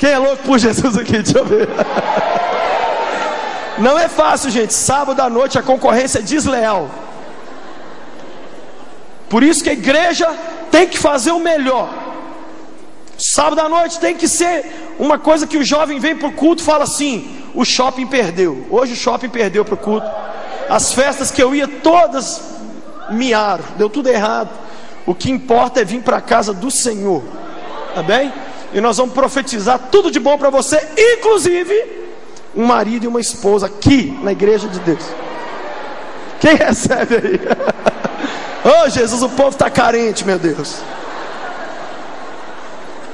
Quem é louco por Jesus aqui? Deixa eu ver. Não é fácil, gente. Sábado à noite a concorrência é desleal. Por isso que a igreja tem que fazer o melhor. Sábado à noite tem que ser uma coisa que o jovem vem para o culto e fala assim: o shopping perdeu. Hoje o shopping perdeu para o culto. As festas que eu ia todas miaram, deu tudo errado. O que importa é vir para a casa do Senhor. Tá bem? E nós vamos profetizar tudo de bom para você, inclusive um marido e uma esposa aqui na igreja de Deus. Quem recebe aí? Oh Jesus, o povo está carente, meu Deus.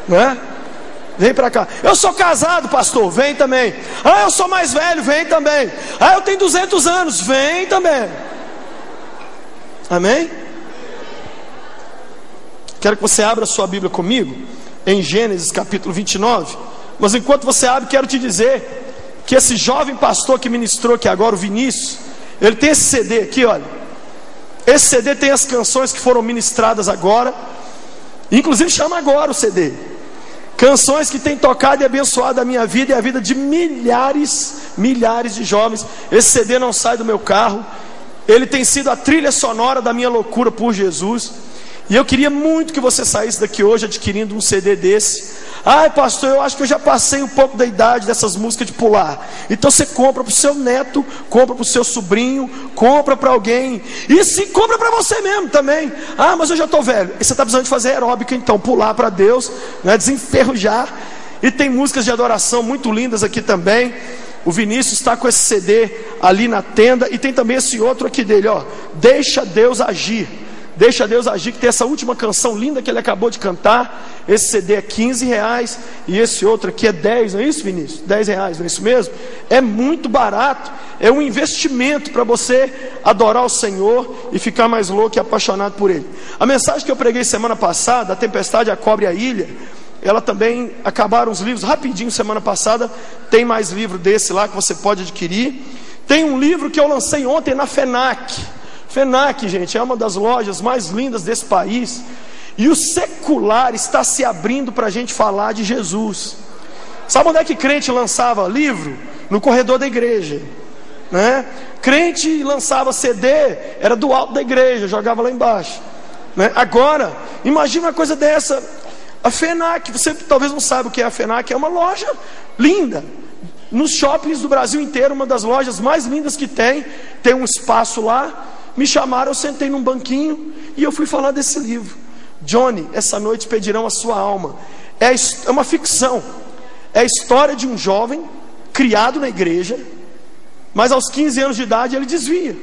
Né? Vem para cá. Eu sou casado, pastor, vem também. Ah, eu sou mais velho, vem também. Ah, eu tenho 200 anos, vem também. Amém? Quero que você abra a sua Bíblia comigo em Gênesis capítulo 29. Mas enquanto você abre, quero te dizer que esse jovem pastor que ministrou aqui agora, o Vinícius, ele tem esse CD aqui, olha. Esse CD tem as canções que foram ministradas agora. Inclusive chama agora o CD. Canções que têm tocado e abençoado a minha vida e a vida de milhares de jovens. Esse CD não sai do meu carro. Ele tem sido a trilha sonora da minha loucura por Jesus. E eu queria muito que você saísse daqui hoje adquirindo um CD desse. Ai pastor, eu acho que eu já passei um pouco da idade dessas músicas de pular. Então você compra para o seu neto, compra para o seu sobrinho, compra para alguém. E se compra para você mesmo também. Ah, mas eu já estou velho. E você está precisando de fazer aeróbica então, pular para Deus, né, desenferrujar. E tem músicas de adoração muito lindas aqui também. O Vinícius está com esse CD ali na tenda. E tem também esse outro aqui dele, ó. Deixa Deus agir. Deixa Deus agir, que tem essa última canção linda que ele acabou de cantar. Esse CD é R$15 e esse outro aqui é 10, não é isso, Vinícius? R$10, não é isso mesmo? É muito barato, é um investimento para você adorar o Senhor e ficar mais louco e apaixonado por Ele. A mensagem que eu preguei semana passada, a tempestade, a cobra e a ilha, ela também acabaram os livros rapidinho semana passada. Tem mais livro desse lá que você pode adquirir. Tem um livro que eu lancei ontem na FENAC. FENAC, gente, é uma das lojas mais lindas desse país. E o secular está se abrindo para a gente falar de Jesus. Sabe onde é que crente lançava livro? No corredor da igreja, né? Crente lançava CD, era do alto da igreja, jogava lá embaixo, né? Agora, imagina uma coisa dessa. A FENAC, você talvez não saiba o que é a FENAC. É uma loja linda nos shoppings do Brasil inteiro, uma das lojas mais lindas que tem. Tem um espaço lá. Me chamaram, eu sentei num banquinho e eu fui falar desse livro. Johnny, essa noite pedirão a sua alma. É uma ficção. É a história de um jovem criado na igreja, mas aos 15 anos de idade ele desvia.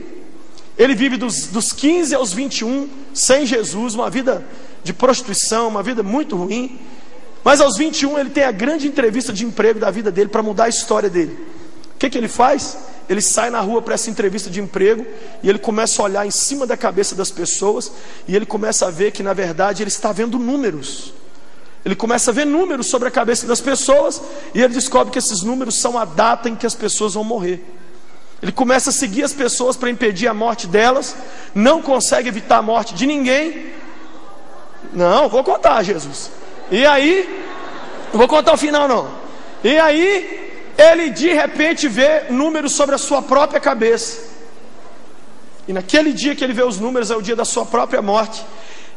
Ele vive dos 15 aos 21 sem Jesus, uma vida de prostituição, uma vida muito ruim. Mas aos 21 ele tem a grande entrevista de emprego da vida dele para mudar a história dele. O que ele faz? Ele sai na rua para essa entrevista de emprego e ele começa a olhar em cima da cabeça das pessoas e ele começa a ver que na verdade ele está vendo números. Ele começa a ver números sobre a cabeça das pessoas e ele descobre que esses números são a data em que as pessoas vão morrer. Ele começa a seguir as pessoas para impedir a morte delas, não consegue evitar a morte de ninguém. Não, vou contar, Jesus. E aí, não vou contar o final não. E aí ele de repente vê números sobre a sua própria cabeça. E naquele dia que ele vê os números é o dia da sua própria morte.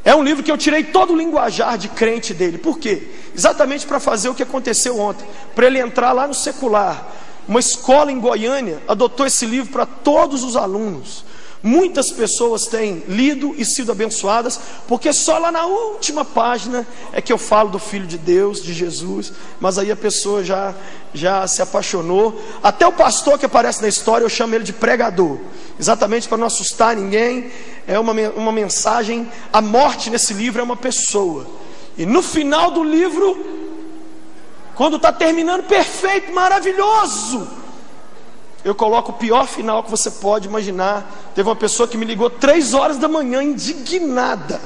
É um livro que eu tirei todo o linguajar de crente dele. Por quê? Exatamente para fazer o que aconteceu ontem, para ele entrar lá no secular. Uma escola em Goiânia adotou esse livro para todos os alunos. Muitas pessoas têm lido e sido abençoadas, porque só lá na última página é que eu falo do Filho de Deus, de Jesus. Mas aí a pessoa já se apaixonou. Até o pastor que aparece na história, eu chamo ele de pregador, exatamente para não assustar ninguém. É uma mensagem. A morte nesse livro é uma pessoa. E no final do livro, quando está terminando perfeito, maravilhoso, eu coloco o pior final que você pode imaginar. Teve uma pessoa que me ligou 3 horas da manhã, indignada.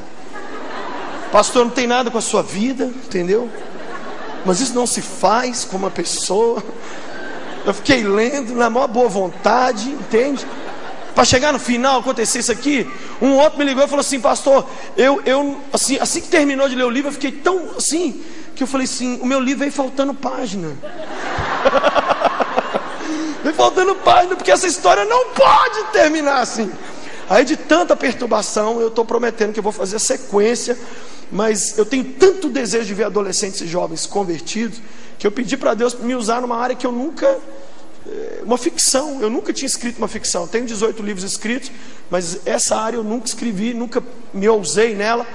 Pastor, não tem nada com a sua vida, entendeu? Mas isso não se faz com uma pessoa. Eu fiquei lendo na maior boa vontade, entende? Para chegar no final, acontecer isso aqui. Um outro me ligou e falou assim: pastor, eu assim que terminou de ler o livro, eu fiquei tão assim, que eu falei assim, o meu livro veio faltando página. Veio faltando página, porque essa história não pode terminar assim. Aí de tanta perturbação, eu estou prometendo que eu vou fazer a sequência, mas eu tenho tanto desejo de ver adolescentes e jovens convertidos, que eu pedi para Deus me usar numa área que eu nunca... uma ficção, eu nunca tinha escrito uma ficção. Tenho 18 livros escritos, mas essa área eu nunca escrevi, nunca me ousei nela,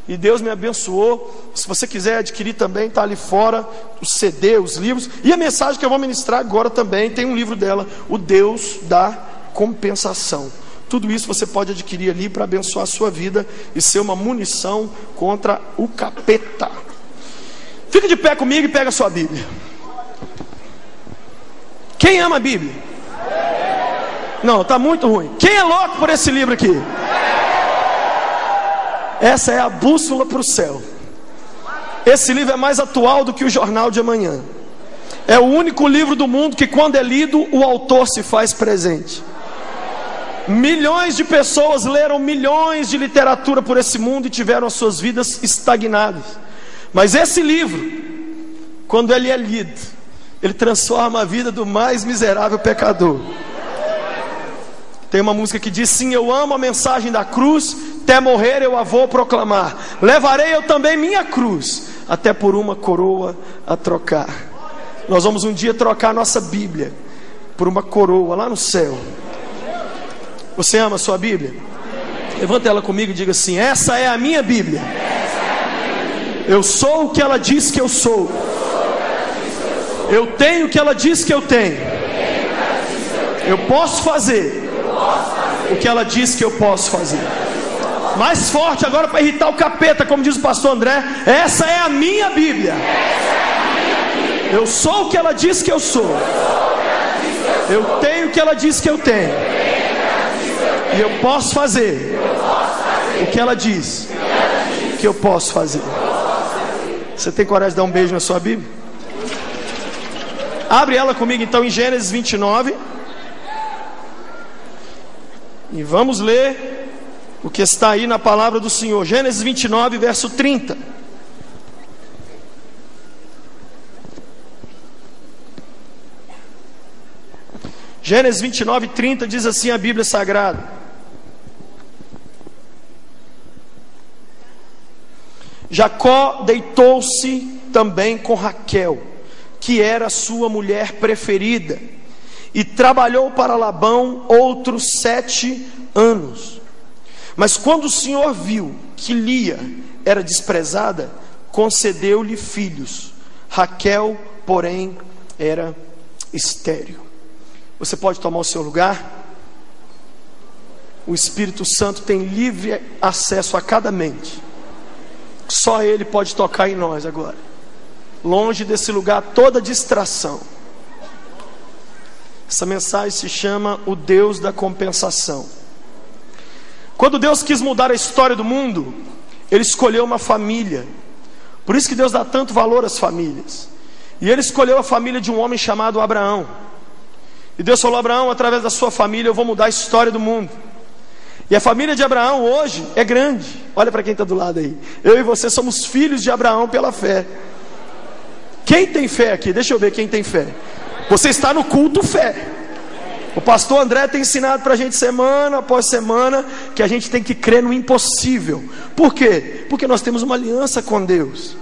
e Deus me abençoou. Se você quiser adquirir também, está ali fora o CD, os livros, e a mensagem que eu vou ministrar agora também, tem um livro dela, O Deus da Compensação. Tudo isso você pode adquirir ali para abençoar a sua vida e ser uma munição contra o capeta. Fica de pé comigo e pega a sua Bíblia. Quem ama a Bíblia? Não, está muito ruim. Quem é louco por esse livro aqui? Essa é a bússola para o céu. Esse livro é mais atual do que o Jornal de Amanhã. É o único livro do mundo que, quando é lido, o autor se faz presente. Milhões de pessoas leram milhões de literatura por esse mundo e tiveram as suas vidas estagnadas. Mas esse livro, quando ele é lido, ele transforma a vida do mais miserável pecador. Tem uma música que diz: sim, eu amo a mensagem da cruz, até morrer eu a vou proclamar. Levarei eu também minha cruz, até por uma coroa a trocar. Nós vamos um dia trocar nossa Bíblia por uma coroa lá no céu. Você ama a sua Bíblia? Levanta ela comigo e diga assim: essa é a minha Bíblia. Eu sou o que ela diz que eu sou. Eu tenho o que ela diz que eu tenho. Eu posso fazer o que ela diz que eu posso fazer. Mais forte agora para irritar o capeta, como diz o pastor André: essa é a minha Bíblia. Eu sou o que ela diz que eu sou. Eu tenho o que ela diz que eu tenho. E eu posso fazer o que ela diz que eu posso fazer. Você tem coragem de dar um beijo na sua Bíblia? Abre ela comigo então em Gênesis 29. E vamos ler o que está aí na palavra do Senhor. Gênesis 29, verso 30. Gênesis 29, 30 diz assim a Bíblia Sagrada: Jacó deitou-se também com Raquel, que era sua mulher preferida, e trabalhou para Labão outros 7 anos. Mas quando o Senhor viu que Lia era desprezada, concedeu-lhe filhos. Raquel, porém, era estéril. Você pode tomar o seu lugar? O Espírito Santo tem livre acesso a cada mente. Só Ele pode tocar em nós agora. Longe desse lugar toda distração. Essa mensagem se chama O Deus da Compensação. Quando Deus quis mudar a história do mundo, Ele escolheu uma família. Por isso que Deus dá tanto valor às famílias. E Ele escolheu a família de um homem chamado Abraão. E Deus falou: Abraão, através da sua família eu vou mudar a história do mundo. E a família de Abraão hoje é grande. Olha para quem está do lado aí. Eu e você somos filhos de Abraão pela fé. Quem tem fé aqui? Deixa eu ver quem tem fé. Você está no culto fé. O pastor André tem ensinado para a gente semana após semana que a gente tem que crer no impossível. Por quê? Porque nós temos uma aliança com Deus.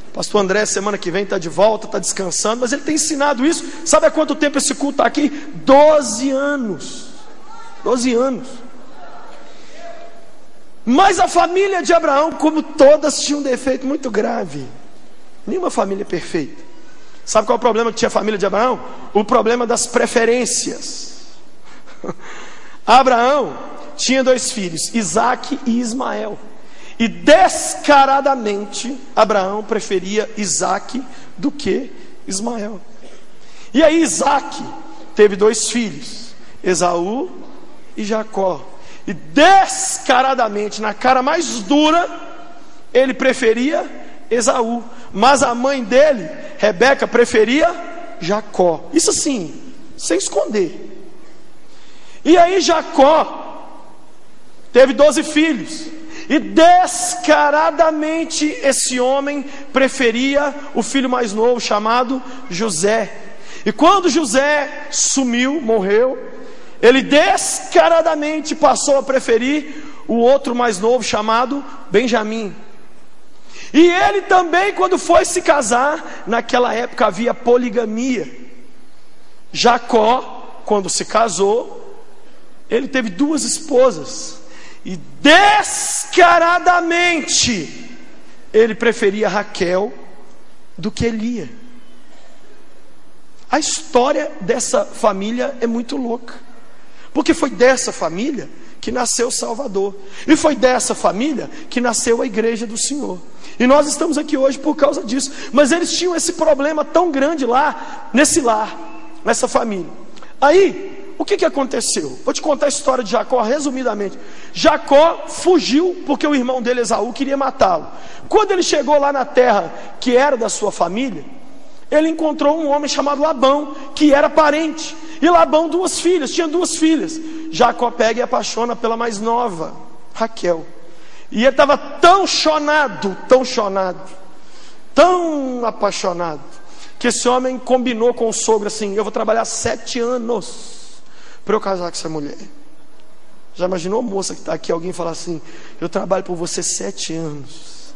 O pastor André semana que vem está de volta, está descansando, mas ele tem ensinado isso. Sabe há quanto tempo esse culto está aqui? 12 anos. 12 anos. Mas a família de Abraão, como todas, tinha um defeito muito grave. Nenhuma família é perfeita. Sabe qual é o problema que tinha a família de Abraão? O problema das preferências. Abraão tinha 2 filhos, Isaque e Ismael. E descaradamente Abraão preferia Isaque do que Ismael. E aí Isaque teve 2 filhos, Esaú e Jacó. E descaradamente, na cara mais dura, ele preferia Esaú. Mas a mãe dele, Rebeca, preferia Jacó. Isso assim, sem esconder. E aí Jacó teve 12 filhos. E descaradamente esse homem preferia o filho mais novo, chamado José. E quando José sumiu, morreu, ele descaradamente passou a preferir o outro mais novo, chamado Benjamim. E ele também, quando foi se casar, naquela época havia poligamia. Jacó, quando se casou, ele teve 2 esposas. E descaradamente ele preferia Raquel do que Lia. A história dessa família é muito louca, porque foi dessa família que nasceu o Salvador, e foi dessa família que nasceu a igreja do Senhor. E nós estamos aqui hoje por causa disso. Mas eles tinham esse problema tão grande lá, nesse lar, nessa família. Aí, o que aconteceu? Vou te contar a história de Jacó resumidamente. Jacó fugiu porque o irmão dele, Esaú, queria matá-lo. Quando ele chegou lá na terra que era da sua família, ele encontrou um homem chamado Labão, que era parente. E Labão, tinha 2 filhas. Jacó pega e apaixona pela mais nova, Raquel. E ele estava tão apaixonado, que esse homem combinou com o sogro assim: eu vou trabalhar 7 anos para eu casar com essa mulher. Já imaginou, moça, que está aqui, alguém falar assim: eu trabalho por você 7 anos.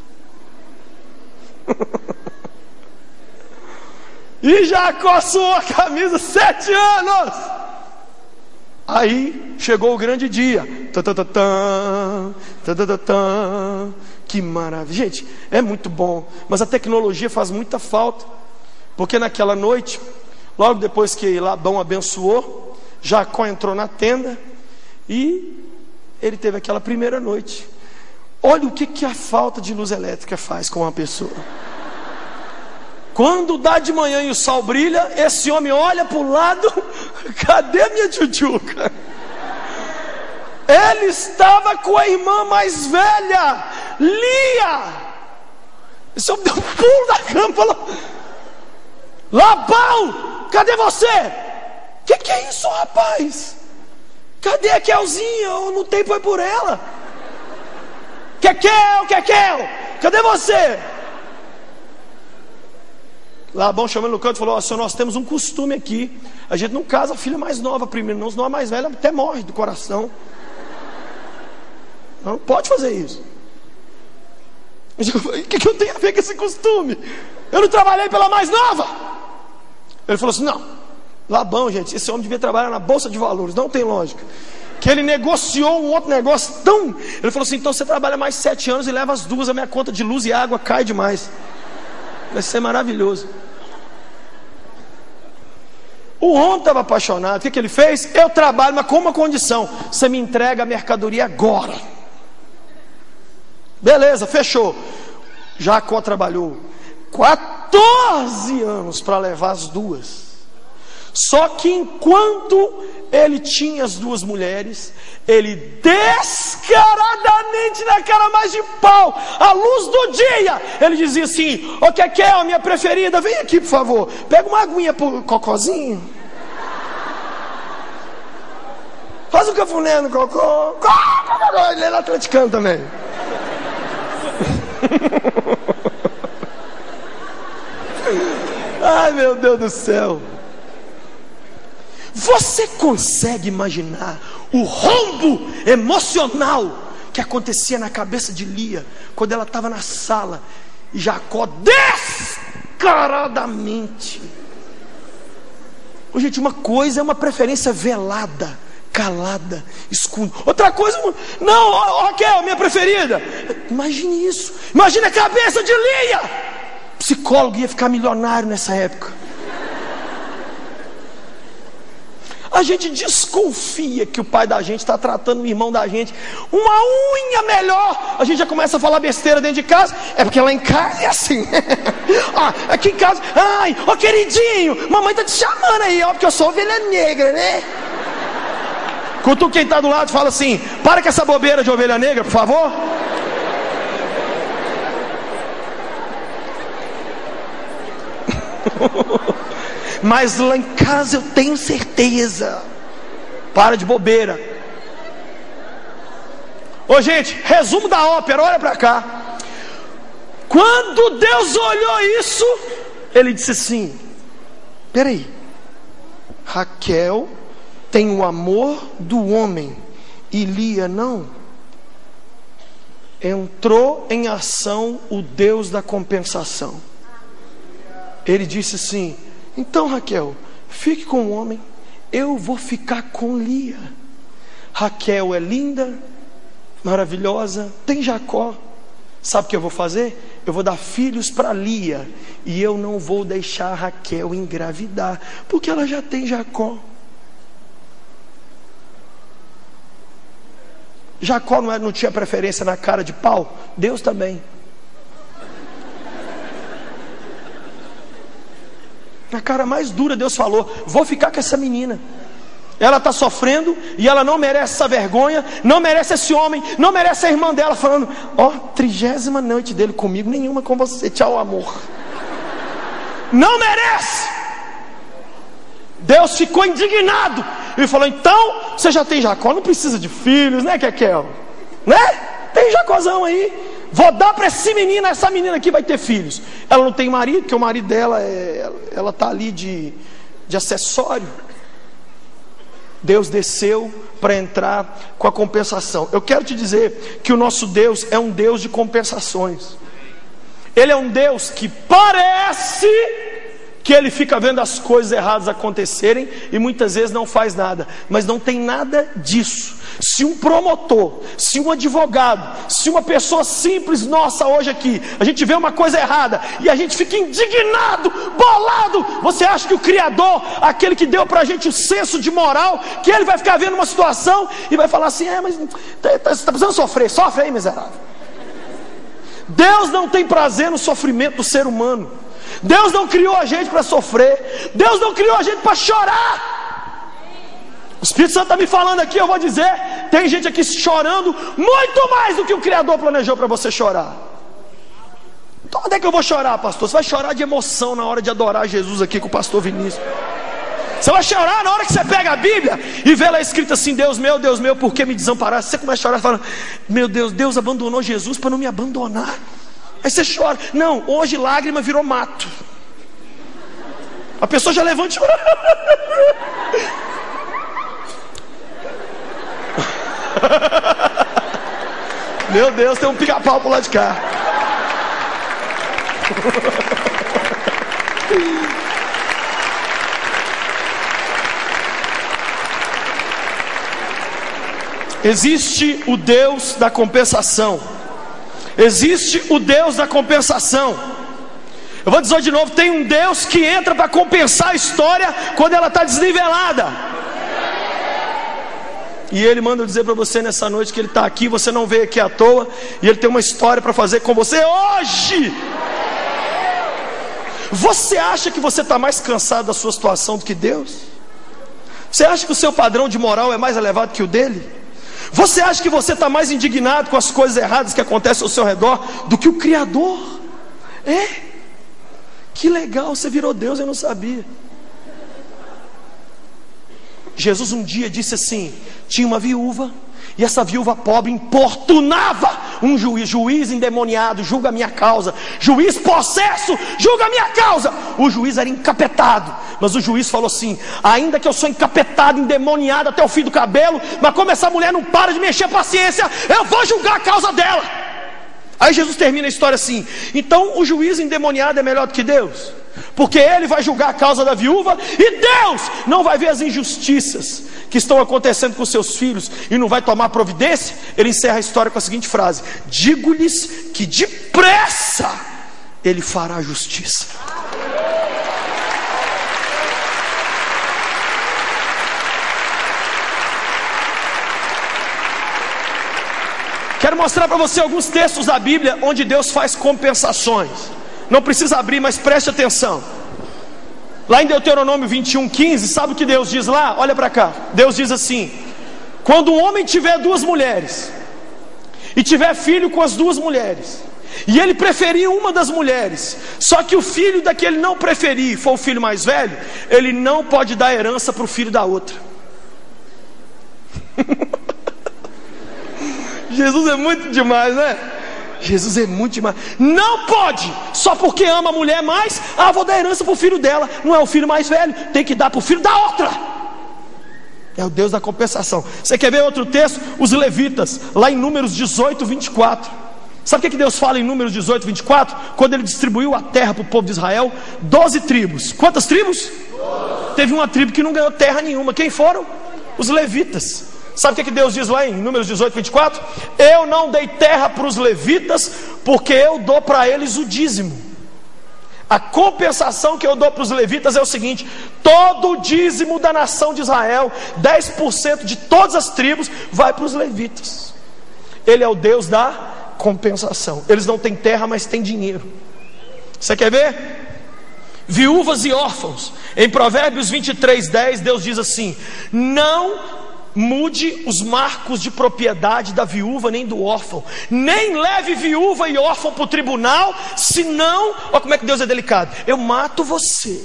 E Jacó suou a camisa 7 anos. Aí chegou o grande dia. Que maravilha. Gente, é muito bom, mas a tecnologia faz muita falta. Porque naquela noite, logo depois que Labão abençoou, Jacó entrou na tenda e ele teve aquela primeira noite. Olha o que a falta de luz elétrica faz com uma pessoa. Quando dá de manhã e o sol brilha, esse homem olha para o lado: cadê minha tchutchuca? Ele estava com a irmã mais velha, Lia. Esse homem deu um pulo da cama e falou: Labão, cadê você? Que é isso, rapaz? Cadê a Kelzinha? Eu não tenho, foi por ela. Kekel, cadê você? Labão chamando no canto e falou: senhor, nós temos um costume aqui. A gente não casa a filha mais nova primeiro, não, senão a mais velha até morre do coração. Não pode fazer isso. O que eu tenho a ver com esse costume? Eu não trabalhei pela mais nova. Ele falou assim: não, Labão, gente, esse homem devia trabalhar na Bolsa de Valores, não tem lógica. Que ele negociou um outro negócio tão... Ele falou assim: então você trabalha mais 7 anos e leva as 2, a minha conta de luz e água cai demais. Vai ser maravilhoso. O homem estava apaixonado. O que ele fez? Eu trabalho, mas com uma condição: você me entrega a mercadoria agora. Beleza, fechou. Jacó trabalhou 14 anos para levar as 2. Só que enquanto ele tinha as 2 mulheres, ele descaradamente, na cara mais de pau, à luz do dia, ele dizia assim: ô Kekel, a minha preferida, vem aqui por favor, pega uma aguinha pro cocozinho, faz um cafuné no cocô. Ele era atleticano também. Ai, meu Deus do céu. Você consegue imaginar o rombo emocional que acontecia na cabeça de Lia quando ela estava na sala e Jacó descaradamente... Gente, uma coisa é uma preferência velada, calada, escondida. Outra coisa, não, Raquel, minha preferida. Imagine isso. Imagine a cabeça de Lia. O psicólogo ia ficar milionário nessa época. A gente desconfia que o pai da gente está tratando o irmão da gente uma unha melhor. A gente já começa a falar besteira dentro de casa. É porque lá em casa é assim. Aqui em casa, ai, ô queridinho, mamãe tá te chamando aí, ó, porque eu sou ovelha negra, né? Cutuca quem está do lado e fala assim: para com essa bobeira de ovelha negra, por favor. Mas lá em casa eu tenho certeza. Para de bobeira. Ô gente, resumo da ópera, olha para cá. Quando Deus olhou isso, Ele disse assim: peraí, Raquel tem o amor do homem e Lia não. Entrou em ação o Deus da compensação. Ele disse assim: então Raquel, fique com o homem, eu vou ficar com Lia. Raquel é linda, maravilhosa, tem Jacó. Sabe o que eu vou fazer? Eu vou dar filhos para Lia, e eu não vou deixar Raquel engravidar, porque ela já tem Jacó. Jacó não tinha preferência na cara de pau? Deus também. Na cara mais dura Deus falou: vou ficar com essa menina. Ela está sofrendo e ela não merece essa vergonha, não merece esse homem, não merece a irmã dela falando: ó, 30ª noite dele comigo, nenhuma com você, tchau amor. Não merece. Deus ficou indignado e falou: então você já tem Jacó, não precisa de filhos, né, Kekel? Né? Tem Jacózão aí, vou dar para esse menino, essa menina aqui vai ter filhos. Ela não tem marido, porque o marido dela ela está ali de acessório. Deus desceu para entrar com a compensação. Eu quero te dizer que o nosso Deus é um Deus de compensações. Ele é um Deus que parece que Ele fica vendo as coisas erradas acontecerem e muitas vezes não faz nada, mas não tem nada disso. Se um promotor, se um advogado, se uma pessoa simples nossa hoje aqui, a gente vê uma coisa errada e a gente fica indignado, bolado, você acha que o Criador, aquele que deu pra gente o senso de moral, que Ele vai ficar vendo uma situação e vai falar assim: mas você está precisando sofrer, sofre aí, miserável. Deus não tem prazer no sofrimento do ser humano. Deus não criou a gente para sofrer. Deus não criou a gente para chorar. O Espírito Santo está me falando aqui, eu vou dizer: tem gente aqui chorando muito mais do que o Criador planejou para você chorar. Então onde é que eu vou chorar, pastor? Você vai chorar de emoção na hora de adorar Jesus aqui com o pastor Vinícius. Você vai chorar na hora que você pega a Bíblia e vê lá escrito assim: Deus meu, por que me desamparaste? Você começa a chorar e fala: meu Deus, Deus abandonou Jesus para não me abandonar. Aí você chora. Não, hoje lágrima virou mato. A pessoa já levanta e chora. Meu Deus, tem um pica-pau pro lado de cá. Existe o Deus da compensação. Existe o Deus da compensação. Eu vou dizer de novo: tem um Deus que entra para compensar a história quando ela está desnivelada. E Ele manda eu dizer para você nessa noite que Ele está aqui, você não veio aqui à toa, e Ele tem uma história para fazer com você hoje. Você acha que você está mais cansado da sua situação do que Deus? Você acha que o seu padrão de moral é mais elevado que o dele? Você acha que você está mais indignado com as coisas erradas que acontecem ao seu redor do que o Criador? Que legal, você virou Deus, eu não sabia. Jesus um dia disse assim: tinha uma viúva, e essa viúva pobre importunava um juiz endemoniado: julga a minha causa. Juiz possesso, julga a minha causa. O juiz era encapetado, mas o juiz falou assim: ainda que eu sou encapetado, endemoniado até o fim do cabelo, mas como essa mulher não para de mexer a paciência, eu vou julgar a causa dela. Aí Jesus termina a história assim: então o juiz endemoniado é melhor do que Deus? Porque Ele vai julgar a causa da viúva, e Deus não vai ver as injustiças que estão acontecendo com seus filhos e não vai tomar providência? Ele encerra a história com a seguinte frase: digo-lhes que depressa Ele fará justiça. Quero mostrar para você alguns textos da Bíblia onde Deus faz compensações. Não precisa abrir, mas preste atenção. Lá em Deuteronômio 21:15, sabe o que Deus diz lá? Olha para cá. Deus diz assim: quando um homem tiver 2 mulheres e tiver filho com as 2 mulheres, e ele preferir uma das mulheres, só que o filho da que ele não preferir for o filho mais velho, ele não pode dar herança para o filho da outra. Jesus é muito demais, né? Jesus é muito demais. Não pode, só porque ama a mulher mais, vou dar herança para o filho dela. Não é o filho mais velho, tem que dar para o filho da outra. É o Deus da compensação. Você quer ver outro texto? Os levitas, lá em Números 18, 24. Sabe o que Deus fala em Números 18, 24? Quando ele distribuiu a terra para o povo de Israel, 12 tribos. Quantas tribos? 12. Teve uma tribo que não ganhou terra nenhuma. Quem foram? Os levitas. Sabe o que Deus diz lá em Números 18, 24? Eu não dei terra para os levitas, porque eu dou para eles o dízimo. A compensação que eu dou para os levitas é o seguinte: todo o dízimo da nação de Israel, 10% de todas as tribos, vai para os levitas. Ele é o Deus da compensação. Eles não têm terra, mas têm dinheiro. Você quer ver? Viúvas e órfãos. Em Provérbios 23, 10, Deus diz assim: não mude os marcos de propriedade da viúva nem do órfão, nem leve viúva e órfão para o tribunal, senão, olha como é que Deus é delicado, eu mato você.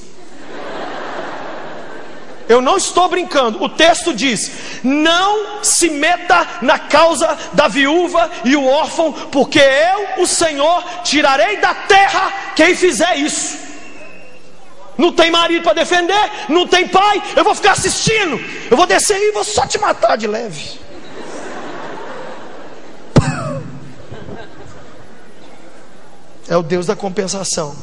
Eu não estou brincando, o texto diz: não se meta na causa da viúva e o órfão, porque eu, o Senhor, tirarei da terra quem fizer isso. Não tem marido para defender, não tem pai, eu vou ficar assistindo, eu vou descer aí e vou só te matar de leve. É o Deus da compensação.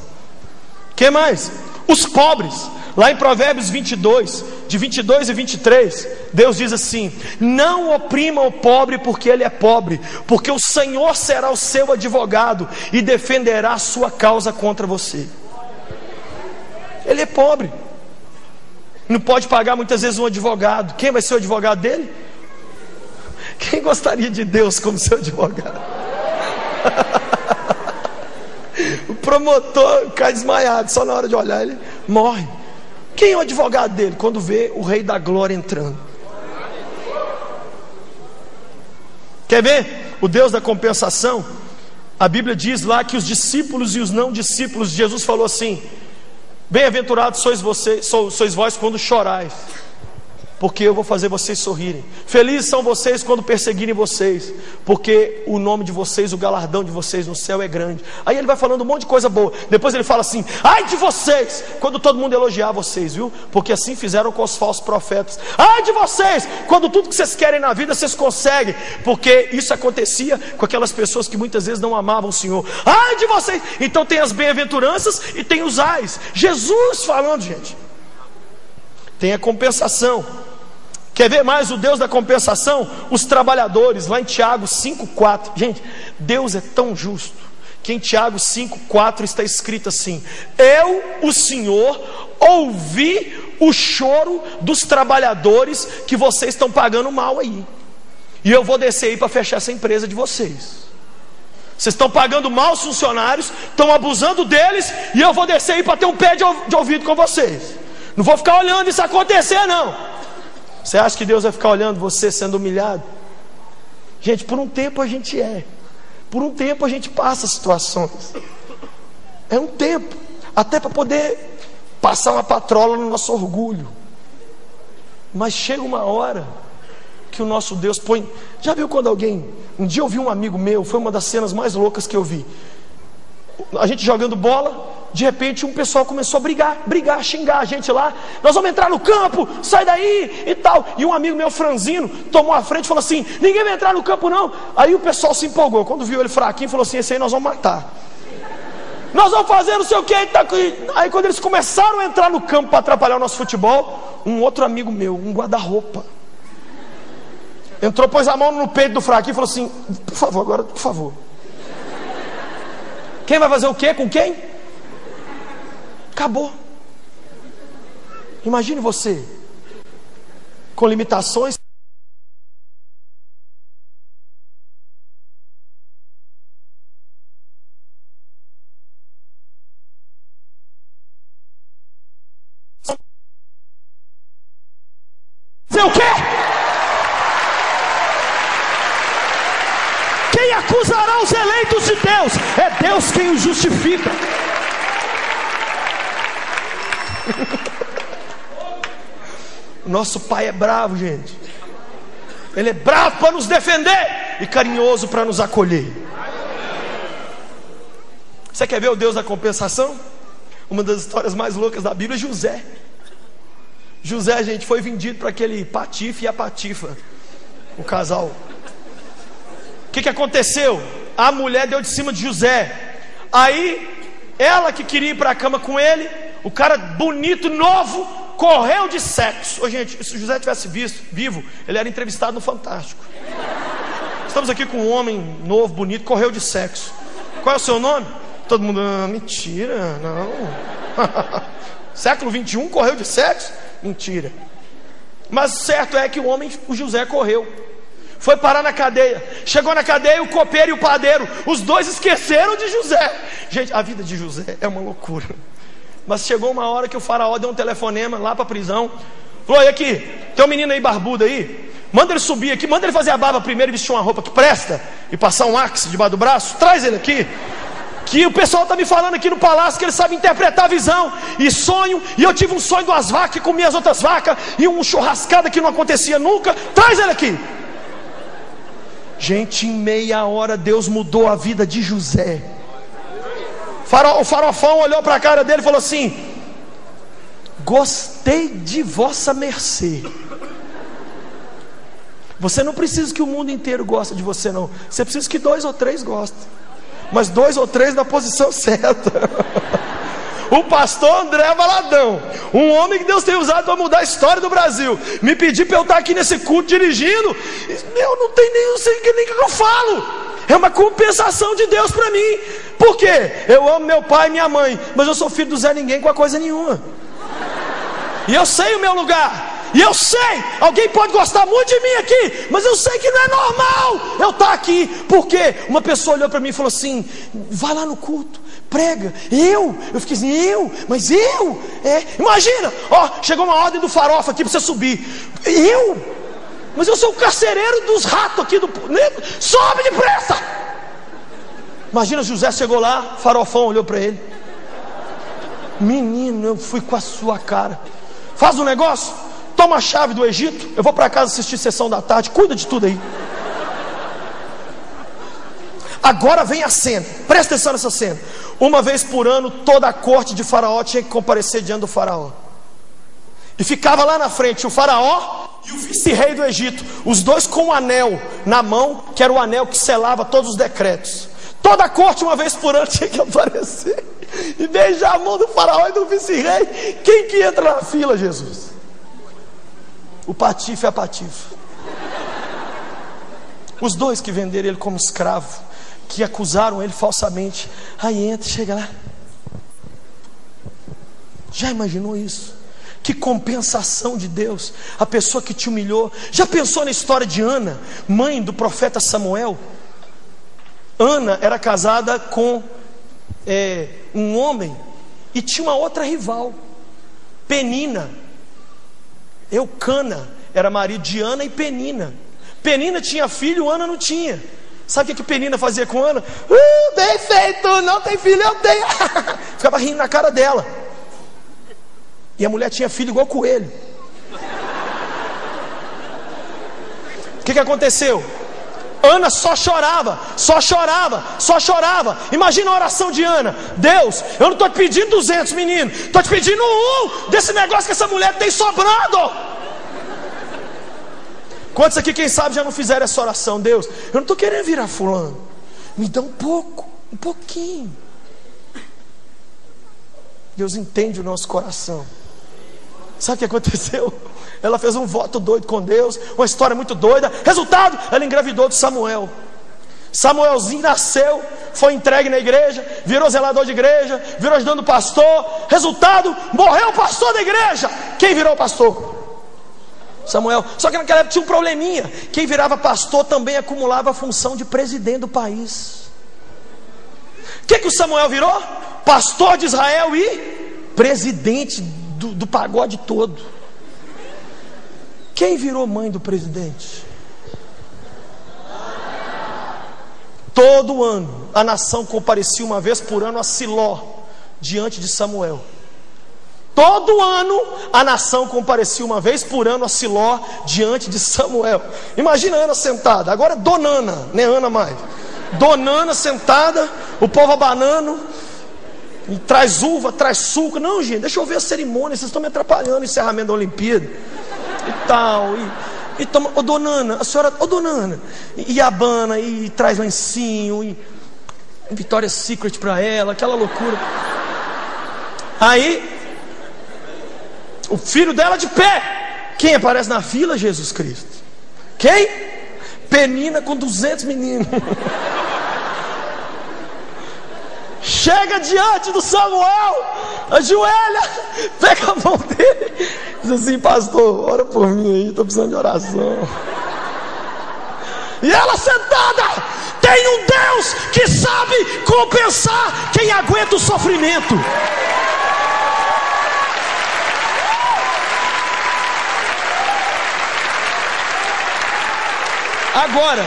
Que mais? Os pobres. Lá em Provérbios 22, de 22 e 23, Deus diz assim: não oprima o pobre porque ele é pobre, porque o Senhor será o seu advogado e defenderá a sua causa contra você. Ele é pobre, não pode pagar muitas vezes um advogado. Quem vai ser o advogado dele? Quem gostaria de Deus como seu advogado? O promotor cai desmaiado, só na hora de olhar ele morre. Quem é o advogado dele? Quando vê o Rei da Glória entrando. Quer ver? O Deus da compensação. A Bíblia diz lá que os discípulos e os não discípulos, Jesus falou assim: bem-aventurados sois vós quando chorais, porque eu vou fazer vocês sorrirem. Felizes são vocês quando perseguirem vocês, porque o nome de vocês, o galardão de vocês no céu é grande. Aí ele vai falando um monte de coisa boa. Depois ele fala assim: ai de vocês quando todo mundo elogiar vocês, viu? Porque assim fizeram com os falsos profetas. Ai de vocês quando tudo que vocês querem na vida vocês conseguem, porque isso acontecia com aquelas pessoas que muitas vezes não amavam o Senhor. Ai de vocês. Então tem as bem-aventuranças e tem os ais. Jesus falando, gente. Tem a compensação. Quer ver mais o Deus da compensação? Os trabalhadores, lá em Tiago 5,4. Gente, Deus é tão justo que em Tiago 5,4 está escrito assim: eu, o Senhor, ouvi o choro dos trabalhadores que vocês estão pagando mal aí, e eu vou descer aí para fechar essa empresa de vocês. Vocês estão pagando mal os funcionários, estão abusando deles, e eu vou descer aí para ter um pé de ouvido com vocês. Não vou ficar olhando isso acontecer, não. Você acha que Deus vai ficar olhando você sendo humilhado? Gente, por um tempo a gente por um tempo a gente passa situações. É um tempo, até para poder passar uma patrola no nosso orgulho. Mas chega uma hora que o nosso Deus põe. Já viu quando alguém... Um dia eu vi um amigo meu, foi uma das cenas mais loucas que eu vi. A gente jogando bola, de repente um pessoal começou a brigar, xingar a gente lá: nós vamos entrar no campo, sai daí e tal. E um amigo meu, franzino, tomou a frente e falou assim: ninguém vai entrar no campo não. Aí o pessoal se empolgou, quando viu ele fraquinho, falou assim: esse aí nós vamos matar, nós vamos fazer não sei o que. Aí quando eles começaram a entrar no campo para atrapalhar o nosso futebol, um outro amigo meu, um guarda-roupa, entrou, pôs a mão no peito do fraquinho e falou assim: por favor, agora, por favor. Quem vai fazer o quê? Com quem? Acabou. Imagine você com limitações. Fazer o quê? Quem acusará os eleitos de Deus? É Deus quem os justifica. Nosso Pai é bravo, gente. Ele é bravo para nos defender. e carinhoso para nos acolher. Você quer ver o Deus da compensação? Uma das histórias mais loucas da Bíblia é José. José, gente, foi vendido para aquele Patife e a Patifa, o casal. O que aconteceu? A mulher deu de cima de José. Aí, ela que queria ir para a cama com ele, o cara bonito, novo, correu de sexo. Ô, gente, se José tivesse vivo, ele era entrevistado no Fantástico. Estamos aqui com um homem novo, bonito, correu de sexo. Qual é o seu nome? Todo mundo, mentira, não. Século 21, correu de sexo? Mentira. Mas certo é que o José correu. Foi parar na cadeia. Chegou na cadeia, o copeiro e o padeiro, os dois esqueceram de José. Gente, a vida de José é uma loucura. Mas chegou uma hora que o faraó deu um telefonema lá para a prisão. Falou, e aqui, tem um menino aí barbudo aí, manda ele subir aqui, manda ele fazer a barba primeiro e vestir uma roupa que presta, e passar um axe debaixo do braço. Traz ele aqui, que o pessoal está me falando aqui no palácio que ele sabe interpretar a visão e sonho. E eu tive um sonho de umas vacas que comia as outras vacas, e uma churrascada que não acontecia nunca. Traz ele aqui. Gente, em meia hora Deus mudou a vida de José. O farofão olhou para a cara dele e falou assim: gostei de vossa mercê. Você não precisa que o mundo inteiro goste de você, não. Você precisa que 2 ou 3 gostem, mas 2 ou 3 na posição certa. O pastor André Valadão, um homem que Deus tem usado para mudar a história do Brasil, me pediu para eu estar aqui nesse culto dirigindo. Não tem nem, não sei nem o que eu falo. É uma compensação de Deus para mim. Por quê? Eu amo meu pai e minha mãe, mas eu sou filho do Zé Ninguém com a coisa nenhuma. E eu sei o meu lugar. E eu sei, alguém pode gostar muito de mim aqui, mas eu sei que não é normal eu estar aqui. Porque uma pessoa olhou para mim e falou assim: vai lá no culto, prega. Eu fiquei assim, mas eu? Imagina, chegou uma ordem do farofa aqui para você subir. Mas eu sou o carcereiro dos ratos aqui do... Sobe depressa! Imagina, José chegou lá, farofão olhou para ele: menino, eu fui com a sua cara. Faz um negócio, toma a chave do Egito, eu vou para casa assistir sessão da tarde, cuida de tudo aí. Agora vem a cena, presta atenção nessa cena. Uma vez por ano, toda a corte de Faraó tinha que comparecer diante do Faraó. E ficava lá na frente o Faraó e o vice-rei do Egito, os dois com um anel na mão, que era o anel que selava todos os decretos. Toda a corte, uma vez por ano, tinha que aparecer e beijar a mão do Faraó e do vice-rei. Quem que entra na fila, Jesus? O Patife e a Patifa. Os dois que venderam ele como escravo, que acusaram ele falsamente. Aí entra, chega lá. Já imaginou isso? Que compensação de Deus. A pessoa que te humilhou. Já pensou na história de Ana, mãe do profeta Samuel? Ana era casada com um homem e tinha uma outra rival, Penina. Eucana era marido de Ana e Penina. Penina tinha filho, Ana não tinha. Sabe o que Penina fazia com Ana? Bem feito, não tem filho, eu tenho. Ficava rindo na cara dela. E a mulher tinha filho igual coelho. O que aconteceu? Ana só chorava, só chorava, só chorava. Imagina a oração de Ana: Deus, eu não estou te pedindo 200 meninos, estou te pedindo um desse negócio que essa mulher tem sobrando. Quantos aqui, quem sabe, já não fizeram essa oração? Deus, eu não estou querendo virar fulano, me dá um pouco, um pouquinho. Deus entende o nosso coração. Sabe o que aconteceu? Ela fez um voto doido com Deus, uma história muito doida. Resultado, ela engravidou de Samuel. Samuelzinho nasceu, foi entregue na igreja, virou zelador de igreja, virou ajudando o pastor. Resultado, morreu o pastor da igreja. Quem virou o pastor? Samuel. Só que naquela época tinha um probleminha: quem virava pastor também acumulava a função de presidente do país. O que o Samuel virou? Pastor de Israel e presidente do pagode todo. Quem virou mãe do presidente? Todo ano a nação comparecia uma vez por ano a Siló, diante de Samuel. Todo ano a nação comparecia uma vez por ano a Siló diante de Samuel. Imagina Ana sentada, agora é Dona Ana, não é Ana mais. Dona Ana sentada, o povo abanando, e traz uva, traz suco. Não, gente, deixa eu ver a cerimônia, vocês estão me atrapalhando o encerramento da Olimpíada e tal. E toma, ô Dona Ana, a senhora, ô Dona Ana, e abana, e traz lencinho, e Victoria's Secret para ela, aquela loucura. Aí o filho dela de pé. Quem aparece na fila? Jesus Cristo. Quem? Penina com 200 meninos. Chega diante do Samuel, ajoelha, pega a mão dele, diz assim: pastor, ora por mim aí, estou precisando de oração. E ela sentada: tem um Deus que sabe compensar quem aguenta o sofrimento. Agora,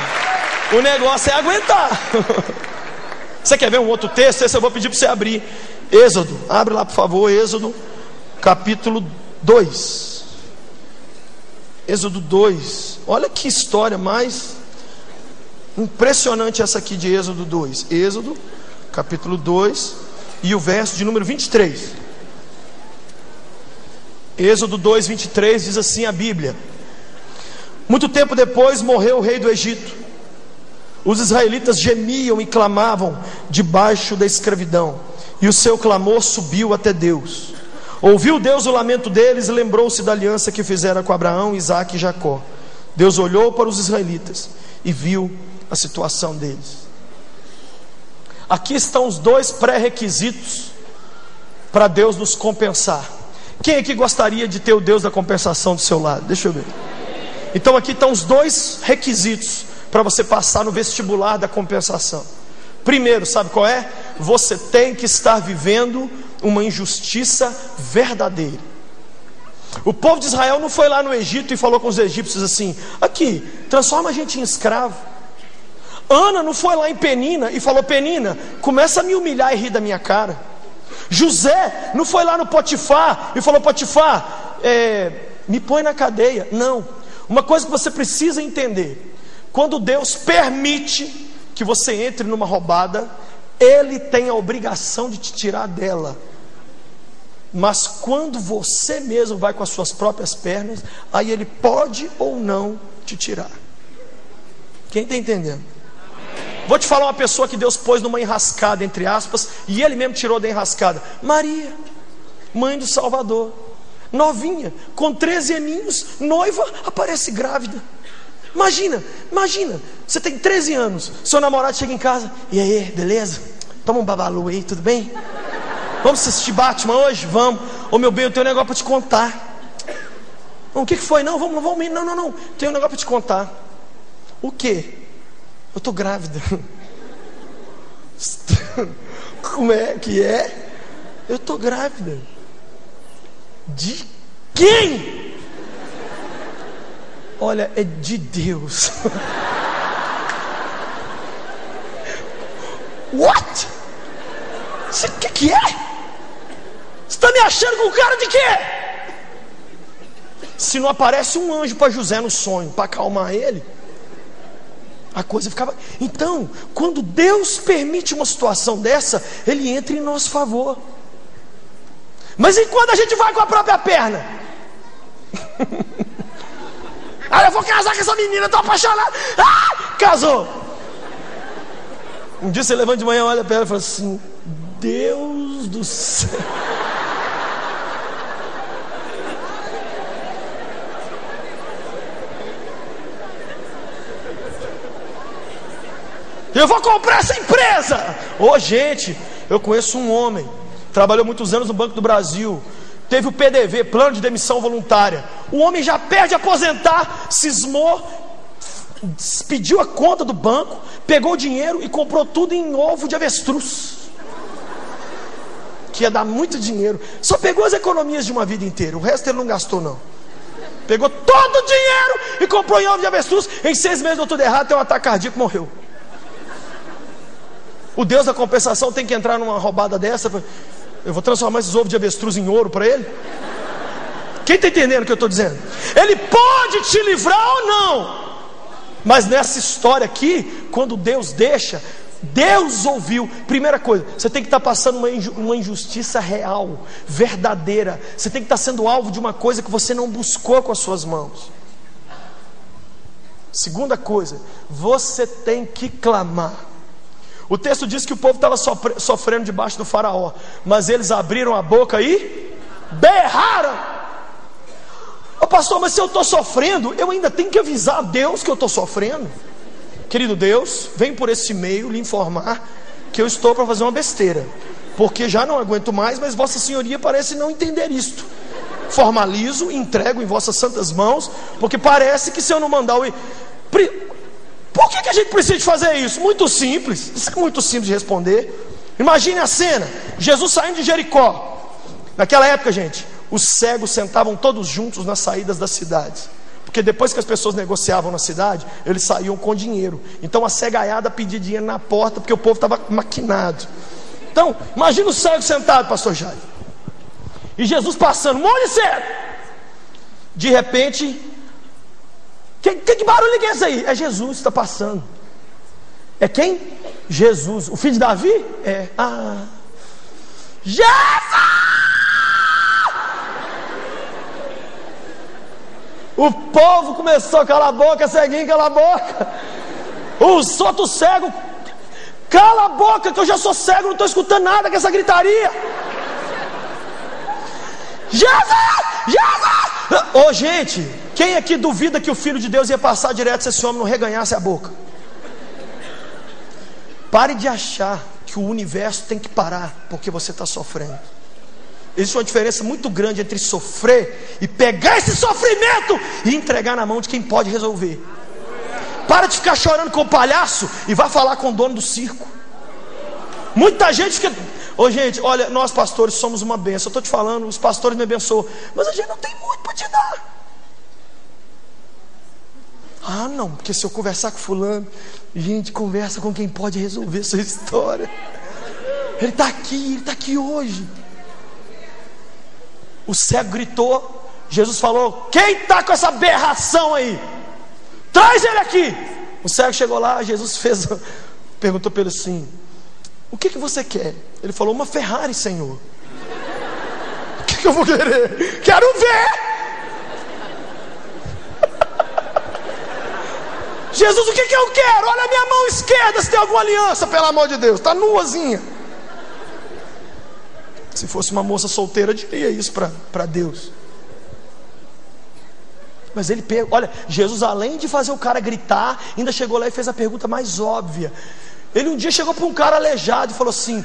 o negócio é aguentar. Você quer ver um outro texto? Esse eu vou pedir para você abrir. Êxodo, abre lá por favor, Êxodo capítulo 2. Êxodo 2. Olha que história mais impressionante essa aqui de Êxodo 2. Êxodo capítulo 2 e o verso de número 23. Êxodo 2, 23 diz assim a Bíblia: muito tempo depois morreu o rei do Egito. Os israelitas gemiam e clamavam debaixo da escravidão, e o seu clamor subiu até Deus. Ouviu Deus o lamento deles e lembrou-se da aliança que fizera com Abraão, Isaque e Jacó. Deus olhou para os israelitas e viu a situação deles. Aqui estão os dois pré-requisitos para Deus nos compensar. Quem aqui gostaria de ter o Deus da compensação do seu lado? Deixa eu ver. Então aqui estão os dois requisitos para você passar no vestibular da compensação. Primeiro, sabe qual é? Você tem que estar vivendo uma injustiça verdadeira. O povo de Israel não foi lá no Egito e falou com os egípcios assim: aqui, transforma a gente em escravo. Ana não foi lá em Penina e falou: Penina, começa a me humilhar e rir da minha cara. José não foi lá no Potifar e falou: Potifar, me põe na cadeia. Não. Uma coisa que você precisa entender: quando Deus permite que você entre numa roubada, Ele tem a obrigação de te tirar dela. Mas quando você mesmo vai com as suas próprias pernas, aí Ele pode ou não te tirar. Quem está entendendo? Vou te falar uma pessoa que Deus pôs numa enrascada, entre aspas, e Ele mesmo tirou da enrascada. Maria, mãe do Salvador, novinha, com 13 aninhos, noiva, aparece grávida. Imagina, você tem 13 anos, seu namorado chega em casa: e aí, beleza? Toma um babalu aí, tudo bem? Vamos assistir Batman hoje? Vamos. Ô meu bem, eu tenho um negócio para te contar. O que foi? Não, vamos, não, tenho um negócio para te contar. O quê? Eu tô grávida. Como é que é? Eu tô grávida. De quem? Olha, é de Deus. What? O que é? Você está me achando com cara de quê? Se não aparece um anjo para José no sonho, para acalmar ele, a coisa ficava... Então, quando Deus permite uma situação dessa, Ele entra em nosso favor. Mas e quando a gente vai com a própria perna? Eu vou casar com essa menina, estou apaixonado. Casou. Um dia você levanta de manhã, olha para ela e fala assim: Deus do céu. Eu vou comprar essa empresa. Gente, eu conheço um homem, trabalhou muitos anos no Banco do Brasil, teve o PDV, plano de demissão voluntária. O homem já perto de aposentar, cismou, pediu a conta do banco, pegou o dinheiro e comprou tudo em ovo de avestruz, que ia dar muito dinheiro. Só pegou as economias de uma vida inteira, o resto ele não gastou não. Pegou todo o dinheiro e comprou em ovo de avestruz. Em 6 meses deu tudo errado, teve um ataque cardíaco, morreu. O Deus da compensação tem que entrar numa roubada dessa. Eu vou transformar esses ovos de avestruz em ouro para ele? Quem está entendendo o que eu estou dizendo? Ele pode te livrar ou não, mas nessa história aqui, quando Deus deixa, Deus ouviu. Primeira coisa, você tem que estar passando uma injustiça real, verdadeira. Você tem que estar sendo alvo de uma coisa que você não buscou com as suas mãos. Segunda coisa, você tem que clamar. O texto diz que o povo estava sofrendo debaixo do faraó, mas eles abriram a boca e berraram. Ô pastor, mas se eu estou sofrendo, eu ainda tenho que avisar a Deus que eu estou sofrendo? Querido Deus, vem por esse meio lhe informar que eu estou para fazer uma besteira, porque já não aguento mais, mas vossa senhoria parece não entender isto. Formalizo, entrego em vossas santas mãos, porque parece que se eu não mandar o... Por que a gente precisa de fazer isso? Muito simples, isso é muito simples de responder. Imagine a cena, Jesus saindo de Jericó. Naquela época, gente, os cegos sentavam todos juntos nas saídas das cidades, porque depois que as pessoas negociavam na cidade, eles saíam com dinheiro. Então a cegaiada pedia dinheiro na porta, porque o povo estava maquinado. Então, imagina o cego sentado, pastor Jair, e Jesus passando, um monte de cego. De repente, que barulho é esse aí? É Jesus que está passando. É quem? Jesus, o filho de Davi? É. Jesus! O povo começou a calar a boca, ceguinho, cala a boca. Os outros cegos, cala a boca, que eu já sou cego, não estou escutando nada com essa gritaria. Jesus! Jesus! Ô gente, quem aqui duvida que o Filho de Deus ia passar direto se esse homem não reganhasse a boca? Pare de achar que o universo tem que parar porque você está sofrendo. Existe uma diferença muito grande entre sofrer e pegar esse sofrimento e entregar na mão de quem pode resolver. Para de ficar chorando com o palhaço e vá falar com o dono do circo. Muita gente fica... Ô gente, olha, nós pastores somos uma bênção. Eu estou te falando, os pastores me abençoam, mas a gente não tem muito para te dar. Ah não, porque se eu conversar com fulano, gente, conversa com quem pode resolver sua história. Ele está aqui hoje. O cego gritou, Jesus falou: quem está com essa aberração aí? Traz ele aqui. O cego chegou lá, Jesus perguntou para ele assim: o que você quer? Ele falou: uma Ferrari, Senhor. O que eu vou querer? Quero ver. Jesus, o que eu quero? Olha a minha mão esquerda, se tem alguma aliança, pelo amor de Deus, está nuazinha. Se fosse uma moça solteira, diria isso para Deus. Mas ele olha, Jesus, além de fazer o cara gritar, ainda chegou lá e fez a pergunta mais óbvia. Ele um dia chegou para um cara aleijado e falou assim: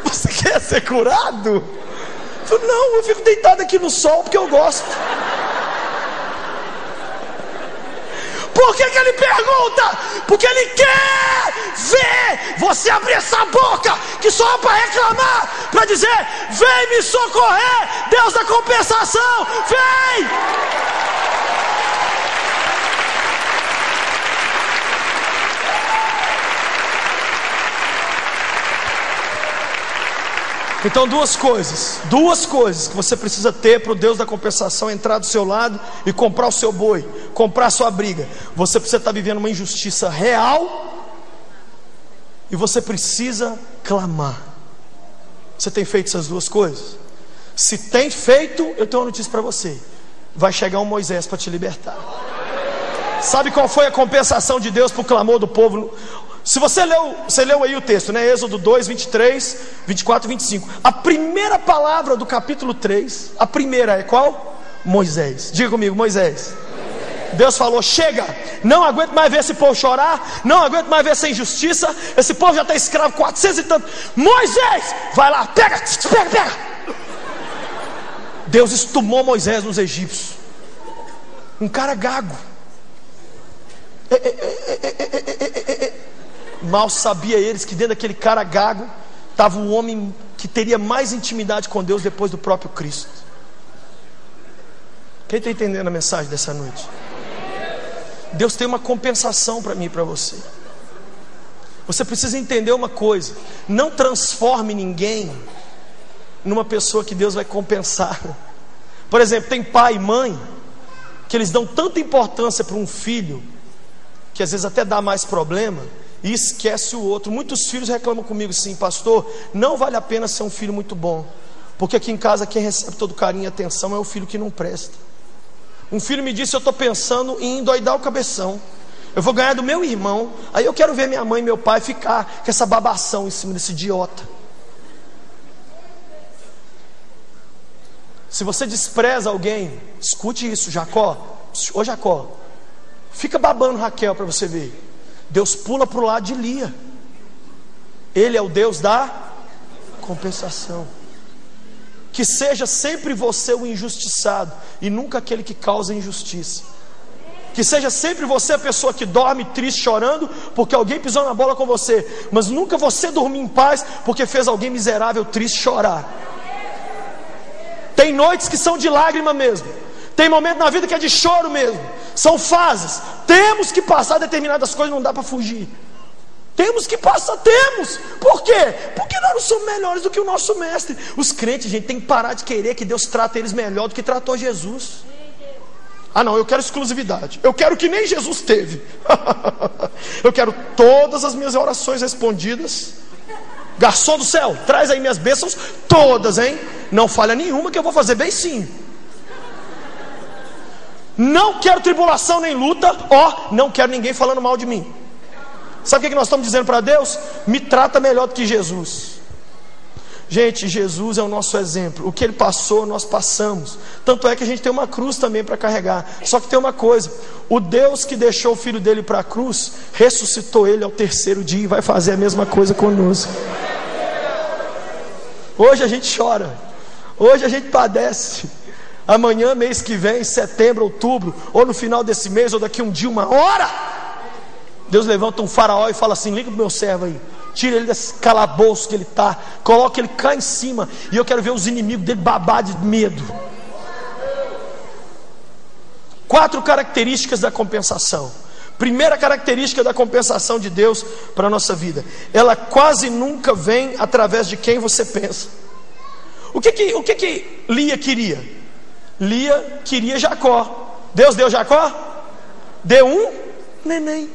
você quer ser curado? Ele falou: não, eu fico deitado aqui no sol porque eu gosto. Por que ele pergunta? Porque ele quer ver você abrir essa boca, que só é para reclamar, para dizer: vem me socorrer, Deus da compensação, vem! Então duas coisas que você precisa ter para o Deus da compensação entrar do seu lado e comprar o seu boi, comprar a sua briga. Você precisa estar vivendo uma injustiça real e você precisa clamar. Você tem feito essas duas coisas? Se tem feito, eu tenho uma notícia para você: vai chegar um Moisés para te libertar. Sabe qual foi a compensação de Deus para o clamor do povo? Se você leu aí o texto, né? Êxodo 2, 23, 24 e 25. A primeira palavra do capítulo 3, a primeira é qual? Moisés. Diga comigo, Moisés. Deus falou: chega, não aguento mais ver esse povo chorar, não aguento mais ver essa injustiça, esse povo já está escravo 400 e tanto. Moisés, vai lá, pega. Deus estumou Moisés nos egípcios. Um cara gago. Mal sabia eles que dentro daquele cara gago estava o homem que teria mais intimidade com Deus depois do próprio Cristo. Quem está entendendo a mensagem dessa noite? Deus tem uma compensação para mim e para você. Você precisa entender uma coisa: não transforme ninguém numa pessoa que Deus vai compensar. Por exemplo, tem pai e mãe que eles dão tanta importância para um filho, que às vezes até dá mais problema, e esquece o outro. Muitos filhos reclamam comigo assim: pastor, não vale a pena ser um filho muito bom, porque aqui em casa quem recebe todo carinho e atenção é o filho que não presta. Um filho me disse: eu estou pensando em endoidar o cabeção, eu vou ganhar do meu irmão, aí eu quero ver minha mãe e meu pai ficar com essa babação em cima desse idiota. Se você despreza alguém, escute isso, Jacó. Ô Jacó, fica babando Raquel para você ver. Deus pula para o lado de Lia. Ele é o Deus da compensação. Que seja sempre você o injustiçado e nunca aquele que causa injustiça. Que seja sempre você a pessoa que dorme triste, chorando porque alguém pisou na bola com você, mas nunca você dormir em paz porque fez alguém miserável, triste, chorar. Tem noites que são de lágrima mesmo, tem momento na vida que é de choro mesmo. São fases, temos que passar determinadas coisas, não dá para fugir. Temos que passar, temos. Por quê? Porque nós não somos melhores do que o nosso mestre. Os crentes, gente, tem que parar de querer que Deus trate eles melhor do que tratou Jesus. Ah não, eu quero exclusividade, eu quero que nem Jesus teve. Eu quero todas as minhas orações respondidas. Garçom do céu, traz aí minhas bênçãos todas, hein? Não falha nenhuma que eu vou fazer bem sim. Não quero tribulação nem luta. Não quero ninguém falando mal de mim. Sabe o que nós estamos dizendo para Deus? Me trata melhor do que Jesus. Gente, Jesus é o nosso exemplo. O que Ele passou, nós passamos. Tanto é que a gente tem uma cruz também para carregar. Só que tem uma coisa: o Deus que deixou o Filho dele para a cruz, ressuscitou Ele ao terceiro dia e vai fazer a mesma coisa conosco. Hoje a gente chora, hoje a gente padece. Amanhã, mês que vem, setembro, outubro, ou no final desse mês, ou daqui um dia, uma hora, Deus levanta um faraó e fala assim: liga pro meu servo aí, tira ele desse calabouço que ele está, coloca ele cá em cima, e eu quero ver os inimigos dele babar de medo. 4 características da compensação. Primeira característica da compensação de Deus para a nossa vida: ela quase nunca vem através de quem você pensa. O que Lia queria? Lia queria Jacó. Deus deu Jacó? Deu um neném.